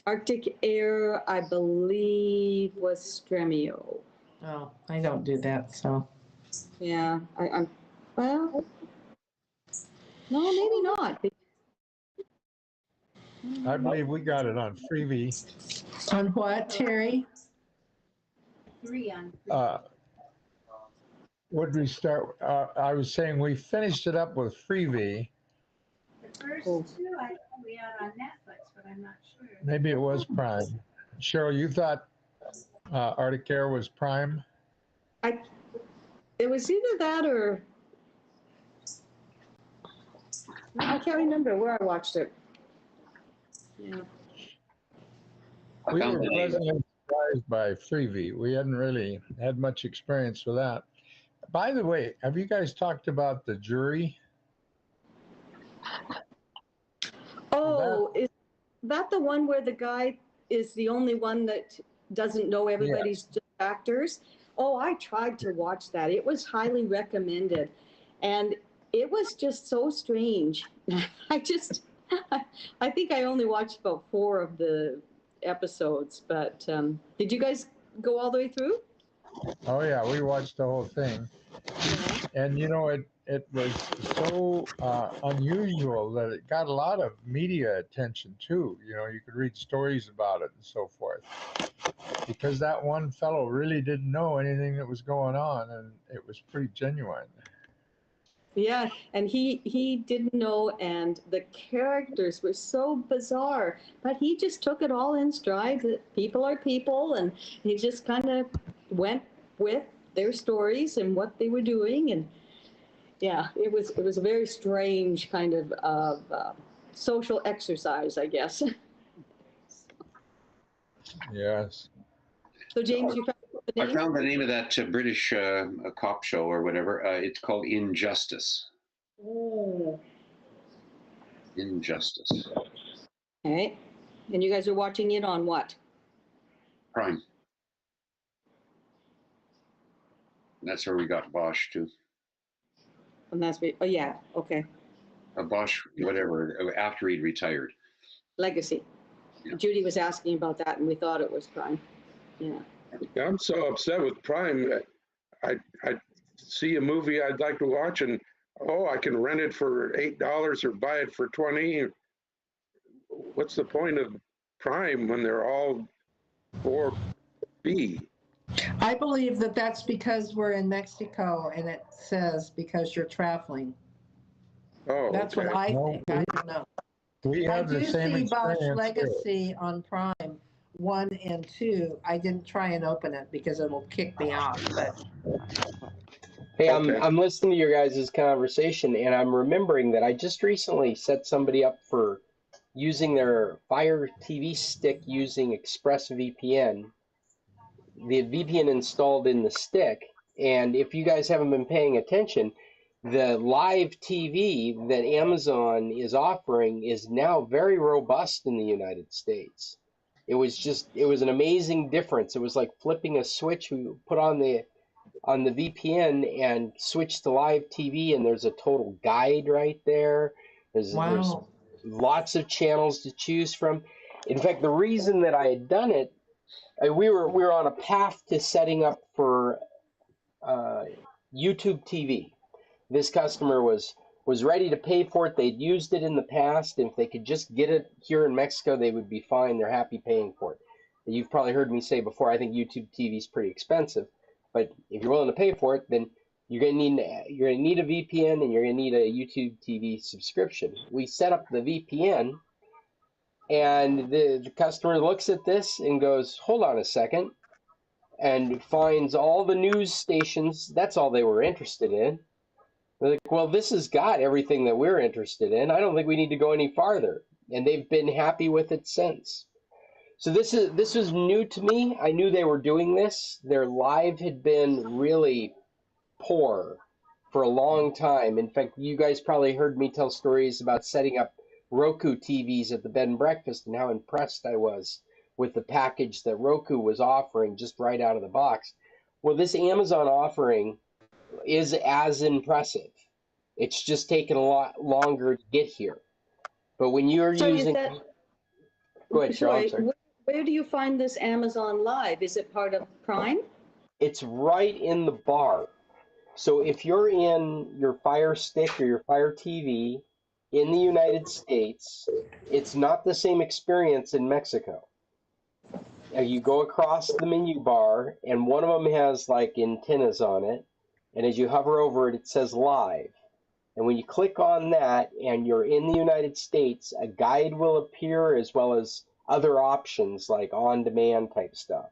Arctic Air, I believe, was Stremio. Oh, I don't do that, so. Yeah, well, no, maybe not. I believe we got it on Freebie. On what, Terry? 3 on. What did we start? I was saying we finished it up with Freebie. The first Oh. 2 I thought we had on Netflix, but I'm not sure. Maybe it was Prime. Cheryl, you thought Arctic Air was Prime? It was either that or I can't remember where I watched it. Yeah. We were pleasantly surprised by Freebie. We hadn't really had much experience with that. By the way, have you guys talked about the jury? Oh, is that the one where the guy is the only one that doesn't know everybody's just actors? Oh, I tried to watch that. It was highly recommended. And it was just so strange. I think I only watched about 4 of the episodes, but did you guys go all the way through? Oh yeah, we watched the whole thing. And it was so unusual that it got a lot of media attention too. You could read stories about it and so forth. Because that one fellow really didn't know anything that was going on, and it was pretty genuine. Yeah, and he didn't know, and the characters were so bizarre, but he just took it all in stride that people are people, and he just kind of went with their stories and what they were doing, and yeah, it was a very strange kind of social exercise, I guess. Yes. So James, you found the I name? found the name of that British cop show or whatever. It's called Injustice. Oh. Injustice. Okay, and you guys are watching it on what? Prime. That's where we got Bosch too. And that's oh yeah, okay. Bosch, whatever, after he'd retired. Legacy. Yeah. Judy was asking about that, and we thought it was Prime. Yeah. I'm so upset with Prime. I see a movie I'd like to watch, and oh, I can rent it for $8 or buy it for 20. What's the point of Prime when they're all 4B? I believe that that's because we're in Mexico and it says because you're traveling. Oh, That's okay. what I No, think. I don't know. We I have the do same see Bosch experience. too. Legacy on Prime 1 and 2. I didn't try and open it because it'll kick me off, but Hey, Okay. I'm listening to your guys' conversation, and I'm remembering that I just recently set somebody up for using their Fire TV stick using ExpressVPN, the VPN installed in the stick. And if you guys haven't been paying attention, the live TV that Amazon is offering is now very robust in the United States. It was an amazing difference. It was like flipping a switch. We put on the VPN and switch to live TV, and there's a total guide right there. There's wow. lots of channels to choose from. In fact, the reason that I had done it, we were on a path to setting up for YouTube TV. This customer was ready to pay for it. They'd used it in the past, and if they could just get it here in Mexico, they would be fine. They're happy paying for it. You've probably heard me say before, I think YouTube TV is pretty expensive, but if you're willing to pay for it, then you're gonna need a VPN and you're gonna need a YouTube TV subscription. We set up the VPN, and the customer looks at this and goes, "Hold on a second," and finds all the news stations. That's all they were interested in. They're like, well, this has got everything that we're interested in. I don't think we need to go any farther. And they've been happy with it since. So this was new to me. I knew they were doing this. Their live had been really poor for a long time. In fact, you guys probably heard me tell stories about setting up Roku TVs at the bed and breakfast and how impressed I was with the package that Roku was offering just right out of the box. Well, this Amazon offering is as impressive. It's just taken a lot longer to get here. But when you're So using, go ahead, Cheryl. sorry, I'm sorry. where do you find this Amazon Live? Is it part of Prime? It's right in the bar. So if you're in your Fire Stick or your Fire TV in the United States, it's not the same experience in Mexico. You go across the menu bar, and one of them has like antennas on it, and as you hover over it, it says live. And when you click on that and you're in the United States, a guide will appear as well as other options like on-demand type stuff.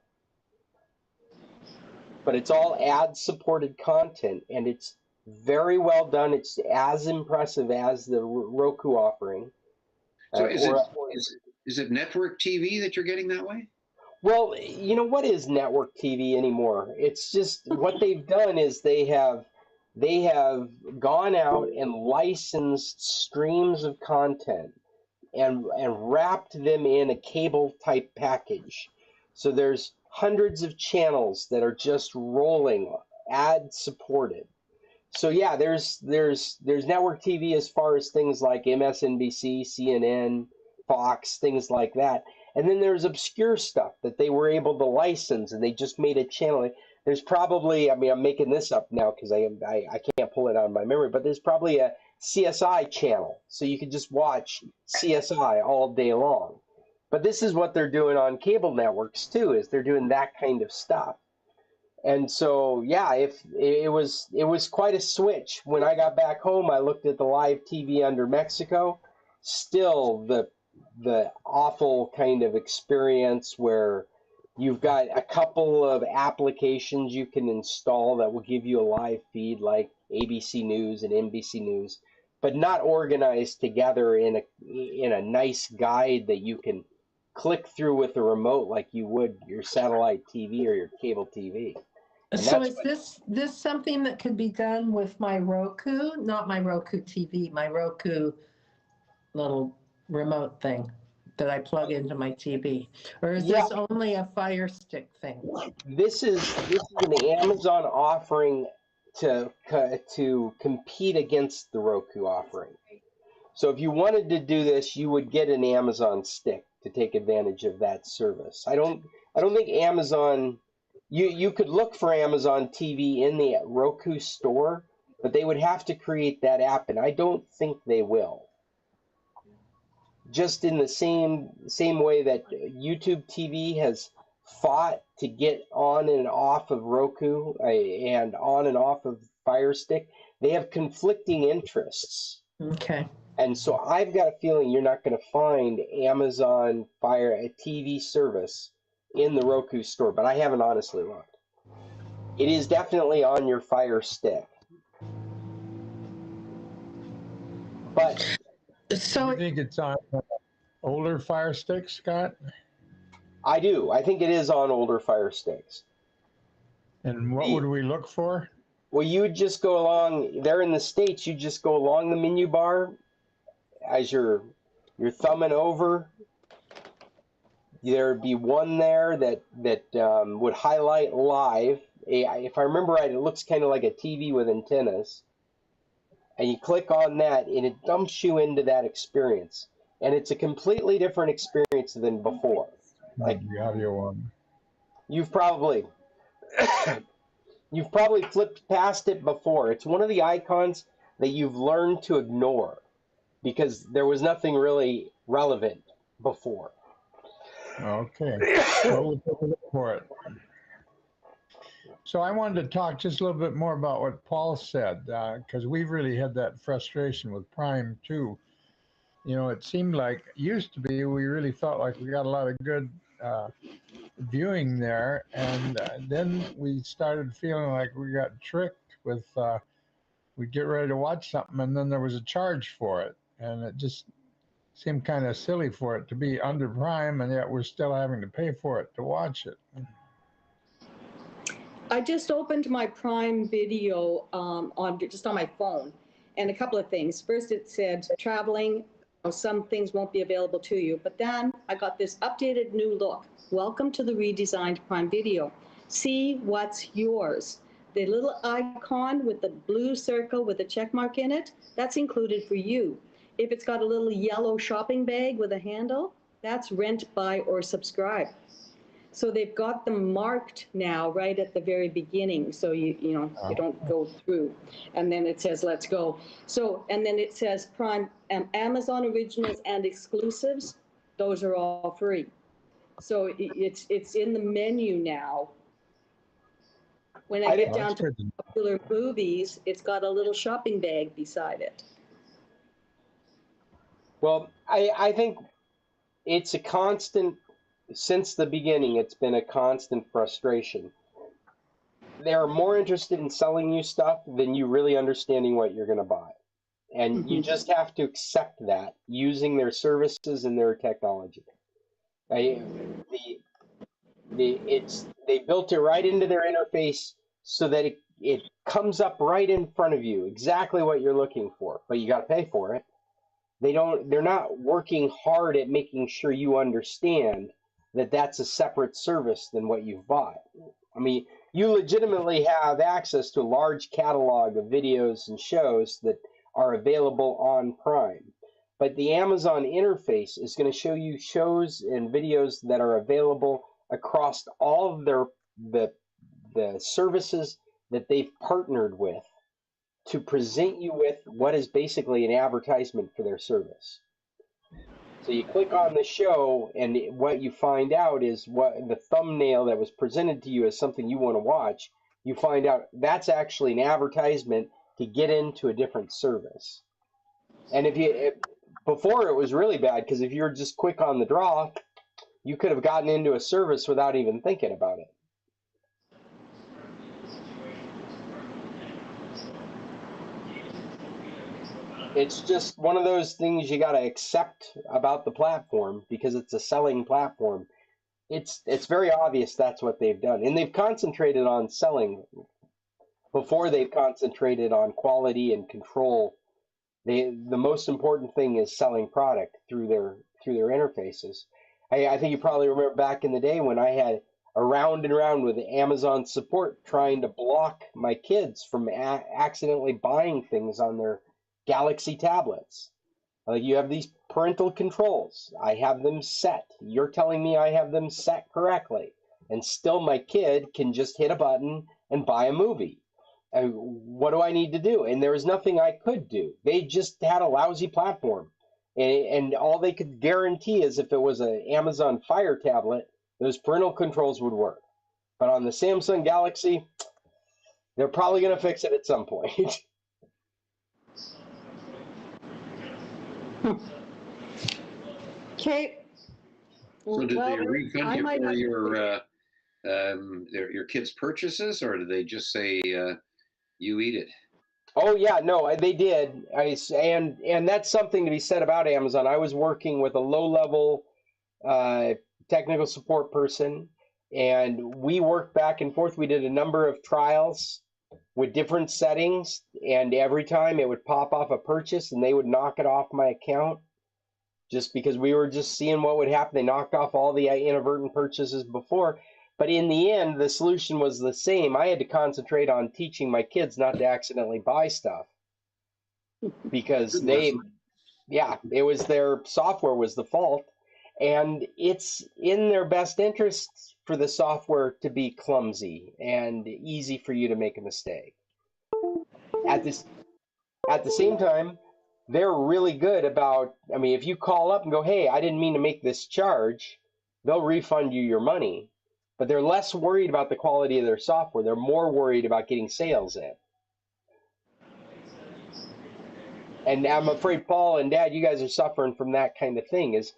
But it's all ad-supported content, and it's very well done. It's as impressive as the Roku offering. So is it network TV that you're getting that way? Well, you know, what is network TV anymore? It's just what they've done is they have gone out and licensed streams of content and wrapped them in a cable type package. So there's hundreds of channels that are just rolling ad supported. So yeah, there's network TV as far as things like MSNBC, CNN, Fox, things like that. And then there's obscure stuff that they were able to license, and they just made a channel. There's probably, I mean, I'm making this up now because I can't pull it out of my memory, but there's probably a CSI channel, so you could just watch CSI all day long. But this is what they're doing on cable networks too, is they're doing that kind of stuff. And so, yeah, if it was quite a switch. When I got back home, I looked at the live TV under Mexico. Still the awful kind of experience where you've got a couple of applications you can install that will give you a live feed like ABC News and NBC News, but not organized together in a nice guide that you can click through with a remote like you would your satellite TV or your cable TV. And So that's is this something that could be done with my Roku? Not my Roku TV, my Roku little remote thing that I plug into my TV? Or is yeah, this only a Fire Stick thing? this is an Amazon offering to compete against the Roku offering. So if you wanted to do this, you would get an Amazon stick to take advantage of that service. I don't think Amazon, you could look for Amazon TV in the Roku store, but they would have to create that app, and I don't think they will. Just in the same way that YouTube TV has fought to get on and off of Roku and on and off of Fire Stick, they have conflicting interests. Okay. And so I've got a feeling you're not going to find Amazon Fire TV service in the Roku store, but I haven't honestly looked. It is definitely on your Fire Stick. But So You think it's on older Fire Sticks, Scott? I do. I think it is on older Fire Sticks. And what would we look for? Well, you would just go along, there in the States, you just go along the menu bar as you're thumbing over. There'd be one there that would highlight live. If I remember right, it looks kind of like a TV with antennas. And you click on that, and it dumps you into that experience. And it's a completely different experience than before. Like The audio one. you've probably flipped past it before. It's one of the icons that you've learned to ignore because there was nothing really relevant before. Okay. Well, we'll take a look for it. So I wanted to talk just a little bit more about what Paul said, because we've really had that frustration with Prime too. You know, it seemed like, used to be, we really felt like we got a lot of good viewing there, and then we started feeling like we got tricked with, we'd get ready to watch something, and then there was a charge for it, and it just seemed kind of silly for it to be under Prime, and yet we're still having to pay for it to watch it. I just opened my Prime Video on my phone, and a couple of things. First, it said traveling. Some things won't be available to you, but then I got this updated new look. Welcome to the redesigned Prime Video. See what's yours. The little icon with the blue circle with a check mark in it, that's included for you. If it's got a little yellow shopping bag with a handle, that's rent, buy, or subscribe. So they've got them marked now right at the very beginning, so you don't go through. And then it says, let's go. So, and then it says Prime, Amazon Originals and Exclusives, those are all free. So it's in the menu now. When I get down to popular movies, it's got a little shopping bag beside it. Well, I think it's a constant, since the beginning, it's been a constant frustration. They're more interested in selling you stuff than you really understanding what you're going to buy. And you just have to accept that using their services and their technology. They built it right into their interface so that it comes up right in front of you, exactly what you're looking for, but you got to pay for it. They're not working hard at making sure you understand that that's a separate service than what you've bought. I mean, you legitimately have access to a large catalog of videos and shows that are available on Prime. But the Amazon interface is going to show you shows and videos that are available across all of the services that they've partnered with to present you with what is basically an advertisement for their service. So you click on the show, and what you find out is what the thumbnail that was presented to you as something you want to watch. You find out that's actually an advertisement to get into a different service. And before it was really bad, because if you were just quick on the draw, you could have gotten into a service without even thinking about it. It's just one of those things you got to accept about the platform because it's a selling platform. It's very obvious that's what they've done, and they've concentrated on selling before they've concentrated on quality and control. The most important thing is selling product through their interfaces. I think you probably remember back in the day when I had around and around with Amazon support trying to block my kids from accidentally buying things on their Galaxy tablets. Like, you have these parental controls. I have them set. You're telling me I have them set correctly. And still my kid can just hit a button and buy a movie. What do I need to do? And there was nothing I could do. They just had a lousy platform. And all they could guarantee is if it was an Amazon Fire tablet, those parental controls would work. But on the Samsung Galaxy, they're probably going to fix it at some point. Okay. So did Well, they refund I you might for have- your kids' purchases, or did they just say you eat it? Oh yeah, no, they did. And that's something to be said about Amazon. I was working with a low-level technical support person, and we worked back and forth. We did a number of trials with different settings, and every time it would pop off a purchase, and they would knock it off my account just because we were just seeing what would happen. They knocked off all the inadvertent purchases before. But in the end, the solution was the same. I had to concentrate on teaching my kids not to accidentally buy stuff because it was their software was the fault. And it's in their best interest for the software to be clumsy and easy for you to make a mistake. At the same time, they're really good about, I mean, if you call up and go, hey, I didn't mean to make this charge, they'll refund you your money. But they're less worried about the quality of their software. They're more worried about getting sales in. And I'm afraid Paul and Dad, you guys are suffering from that kind of thing. Is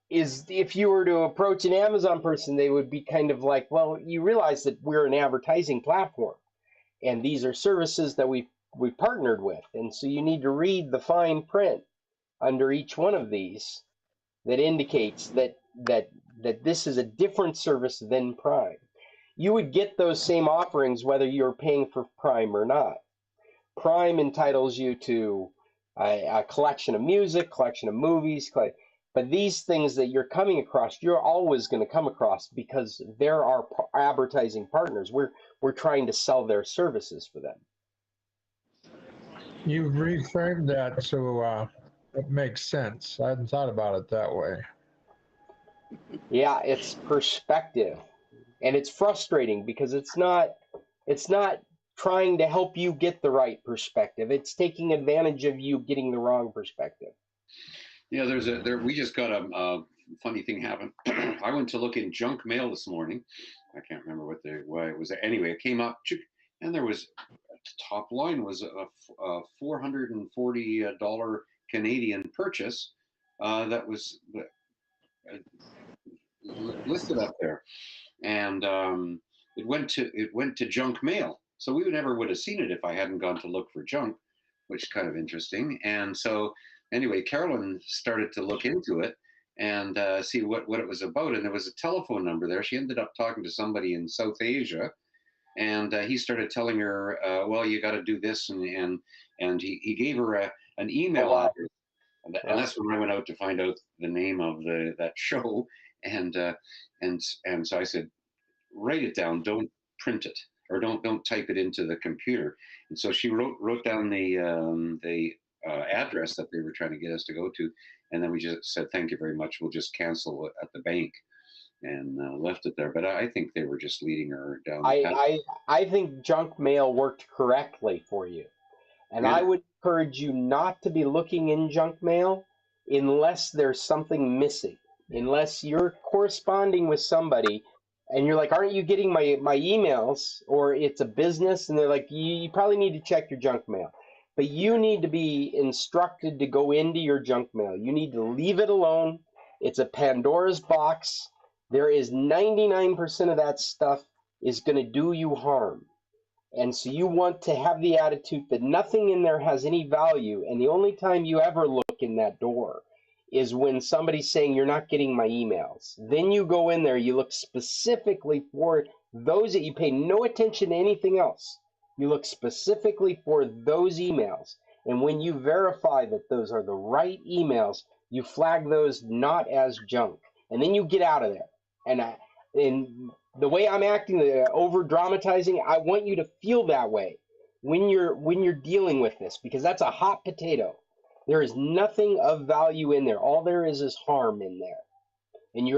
if you were to approach an Amazon person, they would be kind of like, well, you realize that we're an advertising platform, and these are services that we partnered with, and so you need to read the fine print under each one of these that indicates that this is a different service than Prime. You would get those same offerings whether you're paying for Prime or not. Prime entitles you to a collection of music, collection of movies, but these things that you're coming across, you're always going to come across because they're our advertising partners. We're trying to sell their services for them. You've reframed that so it makes sense. I hadn't thought about it that way. Yeah, it's perspective, and it's frustrating because it's not trying to help you get the right perspective. It's taking advantage of you getting the wrong perspective. Yeah, we just got a funny thing happen. I went to look in junk mail this morning. I can't remember why it was. Anyway, it came up, and there was the top line was a $440 Canadian purchase that was listed up there, and it went to junk mail. So we never would have seen it if I hadn't gone to look for junk, which is kind of interesting. And so anyway, Carolyn started to look into it and see what it was about. And there was a telephone number there. She ended up talking to somebody in South Asia, and he started telling her, well, you got to do this, and he gave her an email address. And that's when I went out to find out the name of that show, and so I said, write it down, don't print it, or don't type it into the computer. And so she wrote down the address that they were trying to get us to go to, and then we just said, thank you very much, we'll just cancel it at the bank, and left it there. But I think they were just leading her down the path. I think junk mail worked correctly for you. And Really? I would encourage you not to be looking in junk mail unless there's something missing, unless you're corresponding with somebody and you're like, aren't you getting my emails? Or it's a business and they're like, you probably need to check your junk mail. But you need to be instructed to go into your junk mail. You need to leave it alone. It's a Pandora's box. There is 99% of that stuff is going to do you harm. And so you want to have the attitude that nothing in there has any value. And the only time you ever look in that door is when somebody's saying, you're not getting my emails. Then you go in there, you look specifically for those that you pay no attention to anything else. You look specifically for those emails. And when you verify that those are the right emails, you flag those not as junk. And then you get out of there. And the way I'm acting, over dramatizing, I want you to feel that way when you're dealing with this, because that's a hot potato. There is nothing of value in there. All there is harm in there. And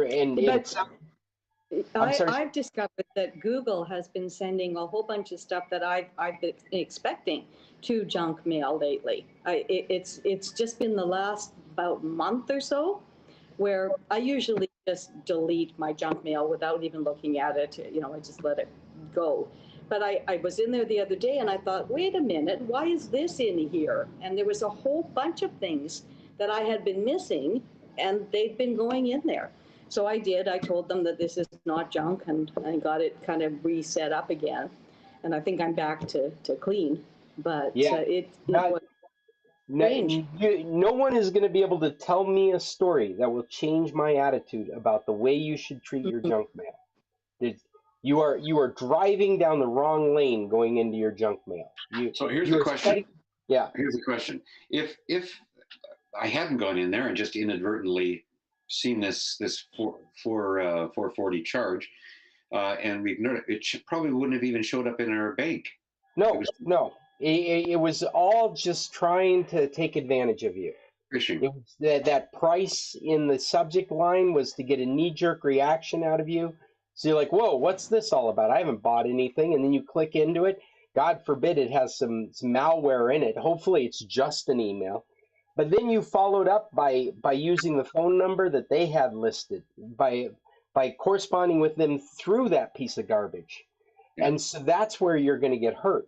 I've discovered that Google has been sending a whole bunch of stuff that I've been expecting to junk mail lately. It's just been the last about month or so where I usually just delete my junk mail without even looking at it. I just let it go. But I was in there the other day and I thought, wait a minute, why is this in here? And there was a whole bunch of things that I had been missing and they've been going in there. So I told them that this is not junk, and I got it kind of reset up again. And I think I'm back to clean, but yeah, it was strange. no one is going to be able to tell me a story that will change my attitude about the way you should treat your junk mail. You are driving down the wrong lane going into your junk mail. So here's the question. Yeah. Here's the question. If I hadn't gone in there and just inadvertently seen this 440 charge, and we ignored it, probably wouldn't have even showed up in our bank. No. It was all just trying to take advantage of you. Fishing. It was that price in the subject line was to get a knee-jerk reaction out of you. So you're like, whoa, what's this all about? I haven't bought anything. And then you click into it. God forbid it has some malware in it. Hopefully it's just an email. But then you followed up by using the phone number that they had listed, by corresponding with them through that piece of garbage. Yeah. And so that's where you're going to get hurt.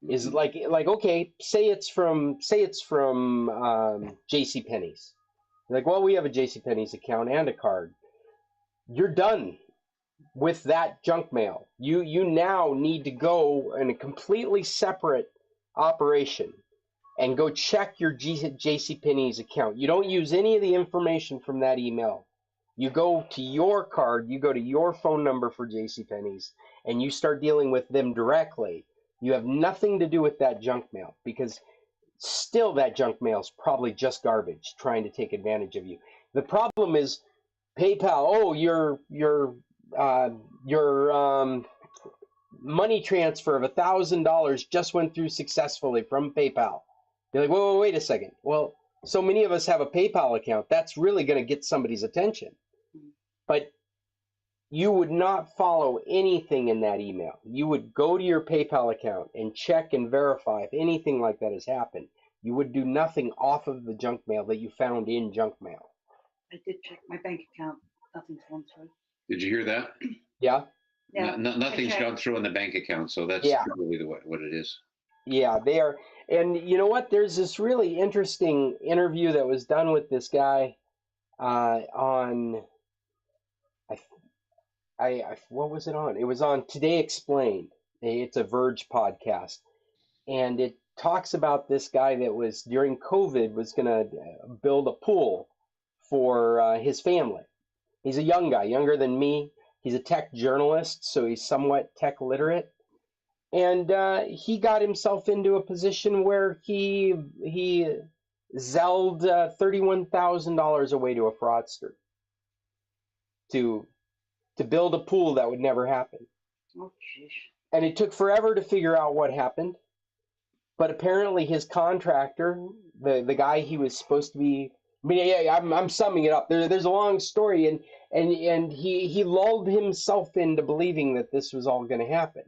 Is like okay, say it's from JCPenney's. Like, well, we have a JCPenney's account and a card. You're done with that junk mail. You now need to go in a completely separate operation and go check your JCPenney's account. You don't use any of the information from that email. You go to your card, you go to your phone number for JCPenney's, and you start dealing with them directly. You have nothing to do with that junk mail, because still that junk mail is probably just garbage trying to take advantage of you. The problem is PayPal. Oh, your money transfer of $1,000 just went through successfully from PayPal. You're like, whoa, wait a second. Well, so many of us have a PayPal account. That's really going to get somebody's attention. But you would not follow anything in that email. You would go to your PayPal account and check and verify if anything like that has happened. You would do nothing off of the junk mail that you found in junk mail. I did check my bank account. Nothing's gone through. Did you hear that? Yeah. Yeah. Nothing's gone through in the bank account, so that's probably what it is. Yeah, they are. And you know what? There's this really interesting interview that was done with this guy on, what was it on? It was on Today Explained. It's a Verge podcast. And it talks about this guy that was, during COVID, was going to build a pool for his family. He's a young guy, younger than me. He's a tech journalist, so he's somewhat tech literate. And he got himself into a position where he zelled $31,000 away to a fraudster to build a pool that would never happen. Oh, jeez. And it took forever to figure out what happened. But apparently his contractor, the guy he was supposed to be, I'm summing it up. There's a long story, and he lulled himself into believing that this was all going to happen.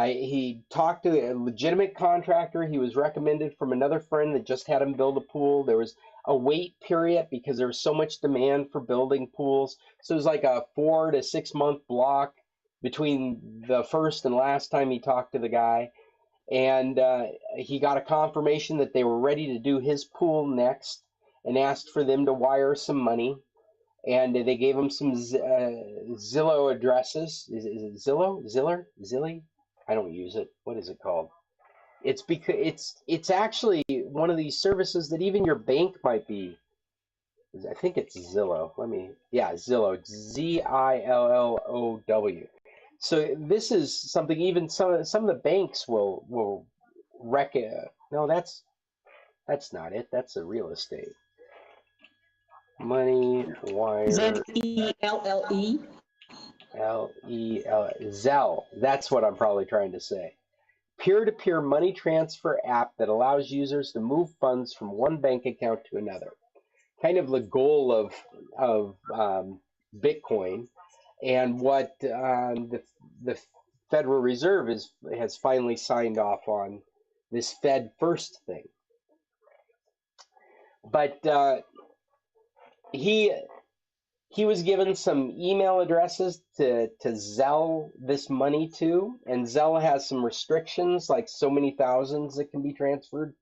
He talked to a legitimate contractor. He was recommended from another friend that just had him build a pool. There was a wait period because there was so much demand for building pools. So it was like a 4 to 6 month block between the first and last time he talked to the guy. And he got a confirmation that they were ready to do his pool next and asked for them to wire some money. And they gave him some Zillow addresses. Is it Zillow? Zilly? I don't use it. What is it called? It's because it's actually one of these services that even your bank might be. I think it's Zillow. Zillow. Zillow. So this is something even some of the banks will no, that's not it. That's a real estate. Money wire. Zelle. Zelle. That's what I'm probably trying to say. Peer-to-peer money transfer app that allows users to move funds from one bank account to another. Kind of the goal of Bitcoin, and what the Federal Reserve has finally signed off on, this Fed First thing. But he was given some email addresses to Zelle this money to, and Zelle has some restrictions, like so many thousands that can be transferred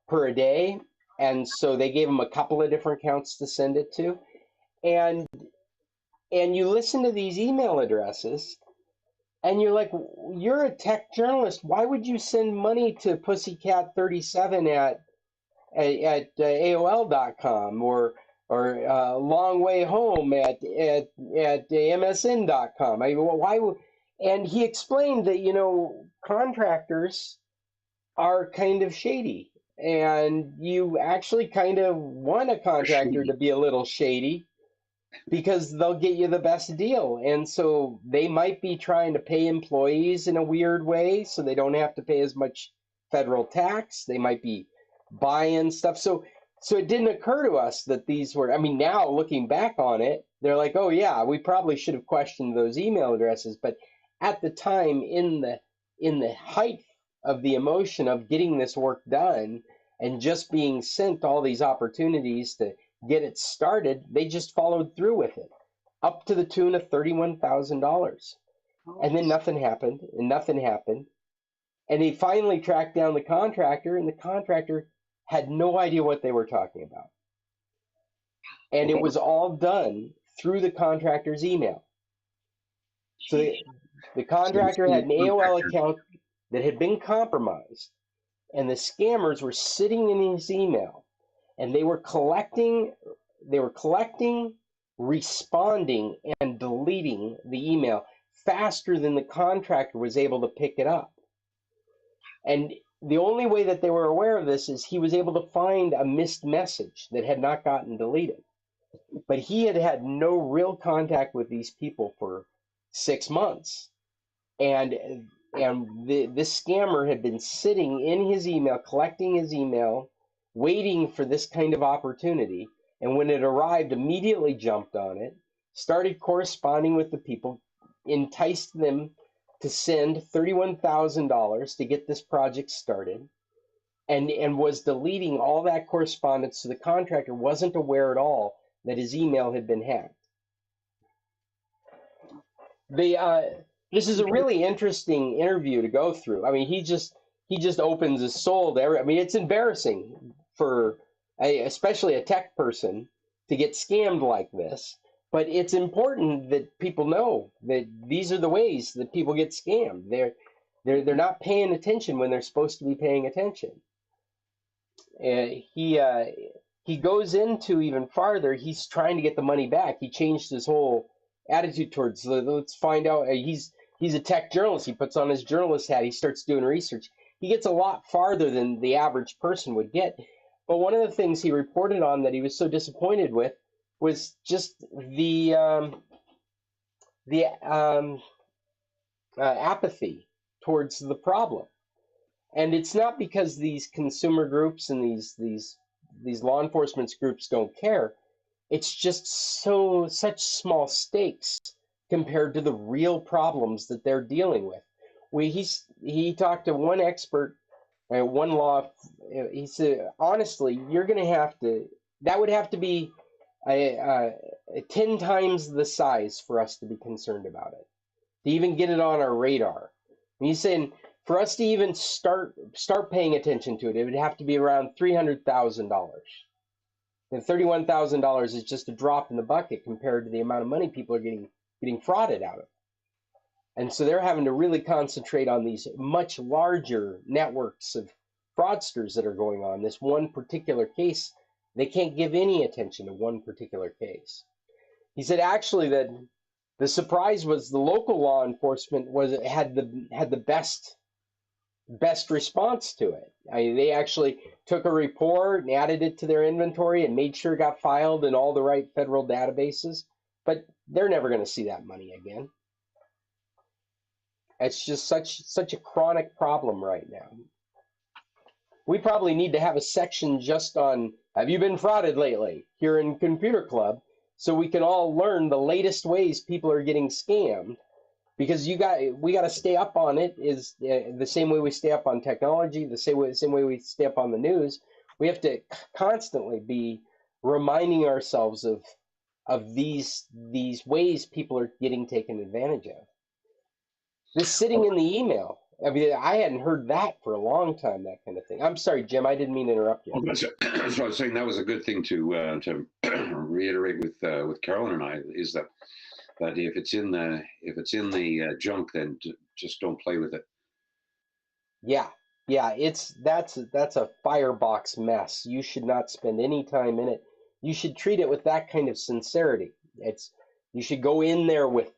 per a day. And so they gave him a couple of different accounts to send it to. And you listen to these email addresses and you're like, you're a tech journalist. Why would you send money to Pussycat37 at AOL.com or Long Way Home at MSN.com? I mean, why would? And he explained that, contractors are kind of shady, and you actually kind of want a contractor to be a little shady because they'll get you the best deal. And so they might be trying to pay employees in a weird way so they don't have to pay as much federal tax. They might be buying stuff. So it didn't occur to us that these were, I mean, now looking back on it, they're like, oh yeah, we probably should have questioned those email addresses. But at the time, in the height of the emotion of getting this work done and just being sent all these opportunities to get it started, they just followed through with it, up to the tune of $31,000. And then nothing happened, and he finally tracked down the contractor, and the contractor had no idea what they were talking about. And it was all done through the contractor's email. So the contractor had an AOL account that had been compromised, and the scammers were sitting in his email, and they were collecting, responding, and deleting the email faster than the contractor was able to pick it up. And the only way that they were aware of this is he was able to find a missed message that had not gotten deleted. But he had no real contact with these people for 6 months. And this scammer had been sitting in his email, collecting his email, waiting for this kind of opportunity. And when it arrived, immediately jumped on it, started corresponding with the people, enticed them to send $31,000 to get this project started, and was deleting all that correspondence, so the contractor wasn't aware at all that his email had been hacked. This is a really interesting interview to go through. I mean, he just opens his soul to I mean, it's embarrassing for especially a tech person to get scammed like this. But it's important that people know that these are the ways that people get scammed. They're not paying attention when they're supposed to be paying attention. He goes into even farther. He's trying to get the money back. He changed his whole attitude towards, let's find out. He's a tech journalist. He puts on his journalist hat. He starts doing research. He gets a lot farther than the average person would get. But one of the things he reported on that he was so disappointed with was just the apathy towards the problem. And it's not because these consumer groups and these law enforcement groups don't care. It's just such small stakes compared to the real problems that they're dealing with. He talked to one expert, One law, he said, honestly, you're going to have to, that would have to be 10 times the size for us to be concerned about it, to even get it on our radar. And he's saying for us to even start paying attention to it, it would have to be around $300,000. And $31,000 is just a drop in the bucket compared to the amount of money people are getting frauded out of. And so they're having to really concentrate on these much larger networks of fraudsters that are going on. This one particular case, they can't give any attention to one particular case. He said actually that the surprise was the local law enforcement had the best response to it. They actually took a report and added it to their inventory and made sure it got filed in all the right federal databases. But they're never going to see that money again. It's just such a chronic problem right now. We probably need to have a section just on, have you been frauded lately, here in Computer Club, so we can all learn the latest ways people are getting scammed. Because we got to stay up on it, is the same way we stay up on technology, the same way we stay up on the news. We have to constantly be reminding ourselves of these ways people are getting taken advantage of. This sitting in the email. I mean, I hadn't heard that for a long time, that kind of thing. I'm sorry, Jim, I didn't mean to interrupt you. Well, that's what I was saying. That was a good thing to reiterate with Carolyn and I, is that if it's in the junk, then just don't play with it. Yeah, that's a firebox mess. You should not spend any time in it. You should treat it with that kind of sincerity. You should go in there with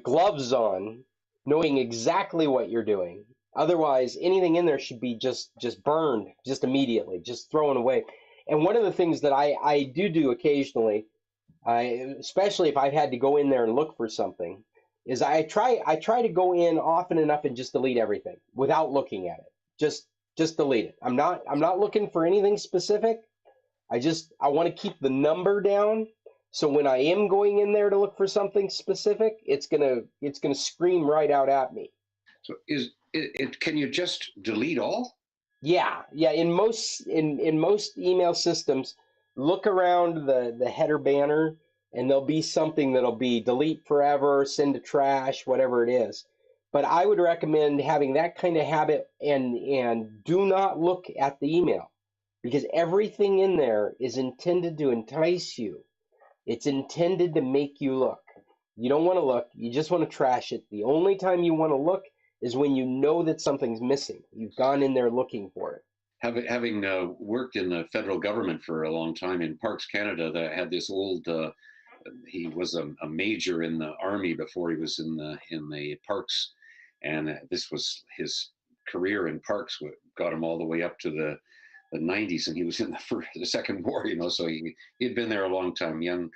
gloves on, knowing exactly what you're doing. Otherwise, anything in there should be just burned, just immediately, just thrown away. And one of the things that I do occasionally, especially if I've had to go in there and look for something, is I try to go in often enough and just delete everything without looking at it. Just delete it. I'm not looking for anything specific. I want to keep the number down. So when I am going in there to look for something specific, it's gonna scream right out at me. So can you just delete all? Yeah. In most email systems, look around the header banner, and there'll be something that'll be delete forever, send to trash, whatever it is. But I would recommend having that kind of habit and do not look at the email, because everything in there is intended to entice you. It's intended to make you look. You don't want to look. You just want to trash it. The only time you want to look is when you know that something's missing. You've gone in there looking for it. Having worked in the federal government for a long time in Parks Canada, that had this old. He was a major in the army before he was in the parks, and this was his career in parks. Got him all the way up to the 90s, and he was in the Second War, so he'd been there a long time, young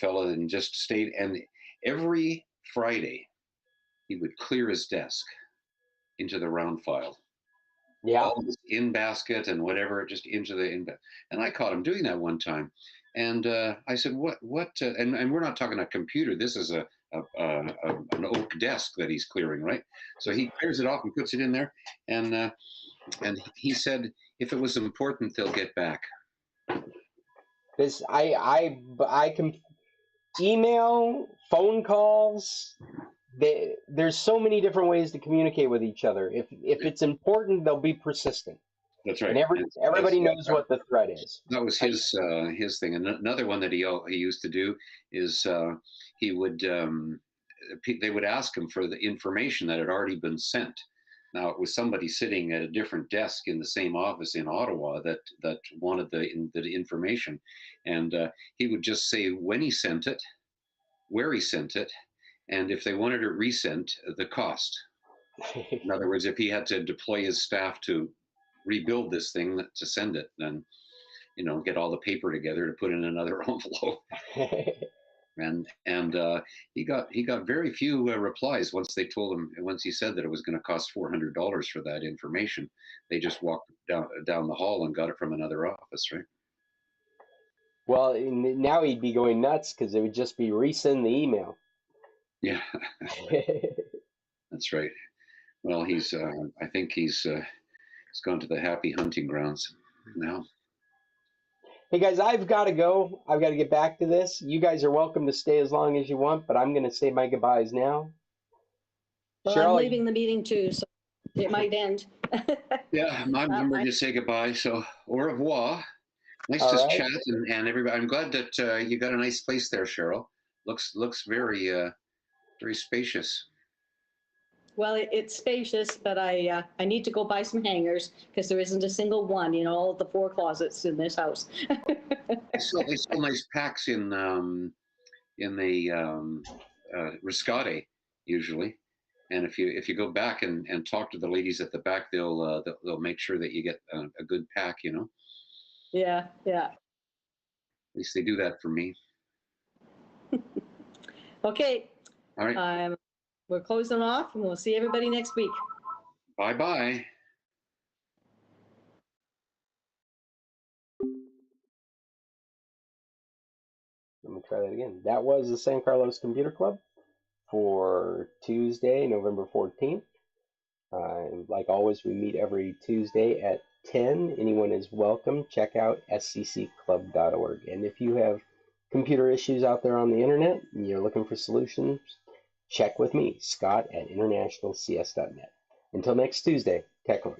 fella, and just stayed. And every Friday he would clear his desk into the round file, all in basket and whatever, just into the in. And I caught him doing that one time, and I said, what and we're not talking a computer, this is an oak desk that he's clearing, right? So he clears it off and puts it in there, and he said, if it was important, they'll get back. This I can email, phone calls. There's so many different ways to communicate with each other. If it's important, they'll be persistent. That's right. And everybody knows what the threat is. That was his thing. And another one that he used to do is he would they would ask him for the information that had already been sent. Now, it was somebody sitting at a different desk in the same office in Ottawa that wanted the information, and he would just say when he sent it, where he sent it, and if they wanted it resent, the cost. In other words, if he had to deploy his staff to rebuild this thing to send it, then get all the paper together to put in another envelope. And he got very few replies once he said that it was going to cost $400 for that information. They just walked down the hall and got it from another office, right? Well, now he'd be going nuts because it would just be resend the email. Yeah, that's right. Well, I think he's It's gone to the happy hunting grounds now. Hey guys, I've got to go. I've got to get back to this. You guys are welcome to stay as long as you want, but I'm going to say my goodbyes now. Well, Cheryl, I'm leaving the meeting too, so it might end. Yeah, I'm ready to say goodbye. So au revoir. Nice All to right. chat and everybody. I'm glad that you got a nice place there, Cheryl. Looks very very spacious. Well, it's spacious, but I need to go buy some hangers because there isn't a single one in all the 4 closets in this house. They sell nice packs in the Riscate usually, and if you go back and talk to the ladies at the back, they'll make sure that you get a good pack. You know, Yeah, yeah. at least they do that for me. Okay, All right, we're closing off, and we'll see everybody next week. bye bye. Let me try that again. That was the San Carlos Computer Club for Tuesday, November 14th. Like always, we meet every Tuesday at 10. Anyone is welcome. Check out scclub.org. And if you have computer issues out there on the internet and you're looking for solutions, check with me, Scott at internationalcs.net. Until next Tuesday, Tech On.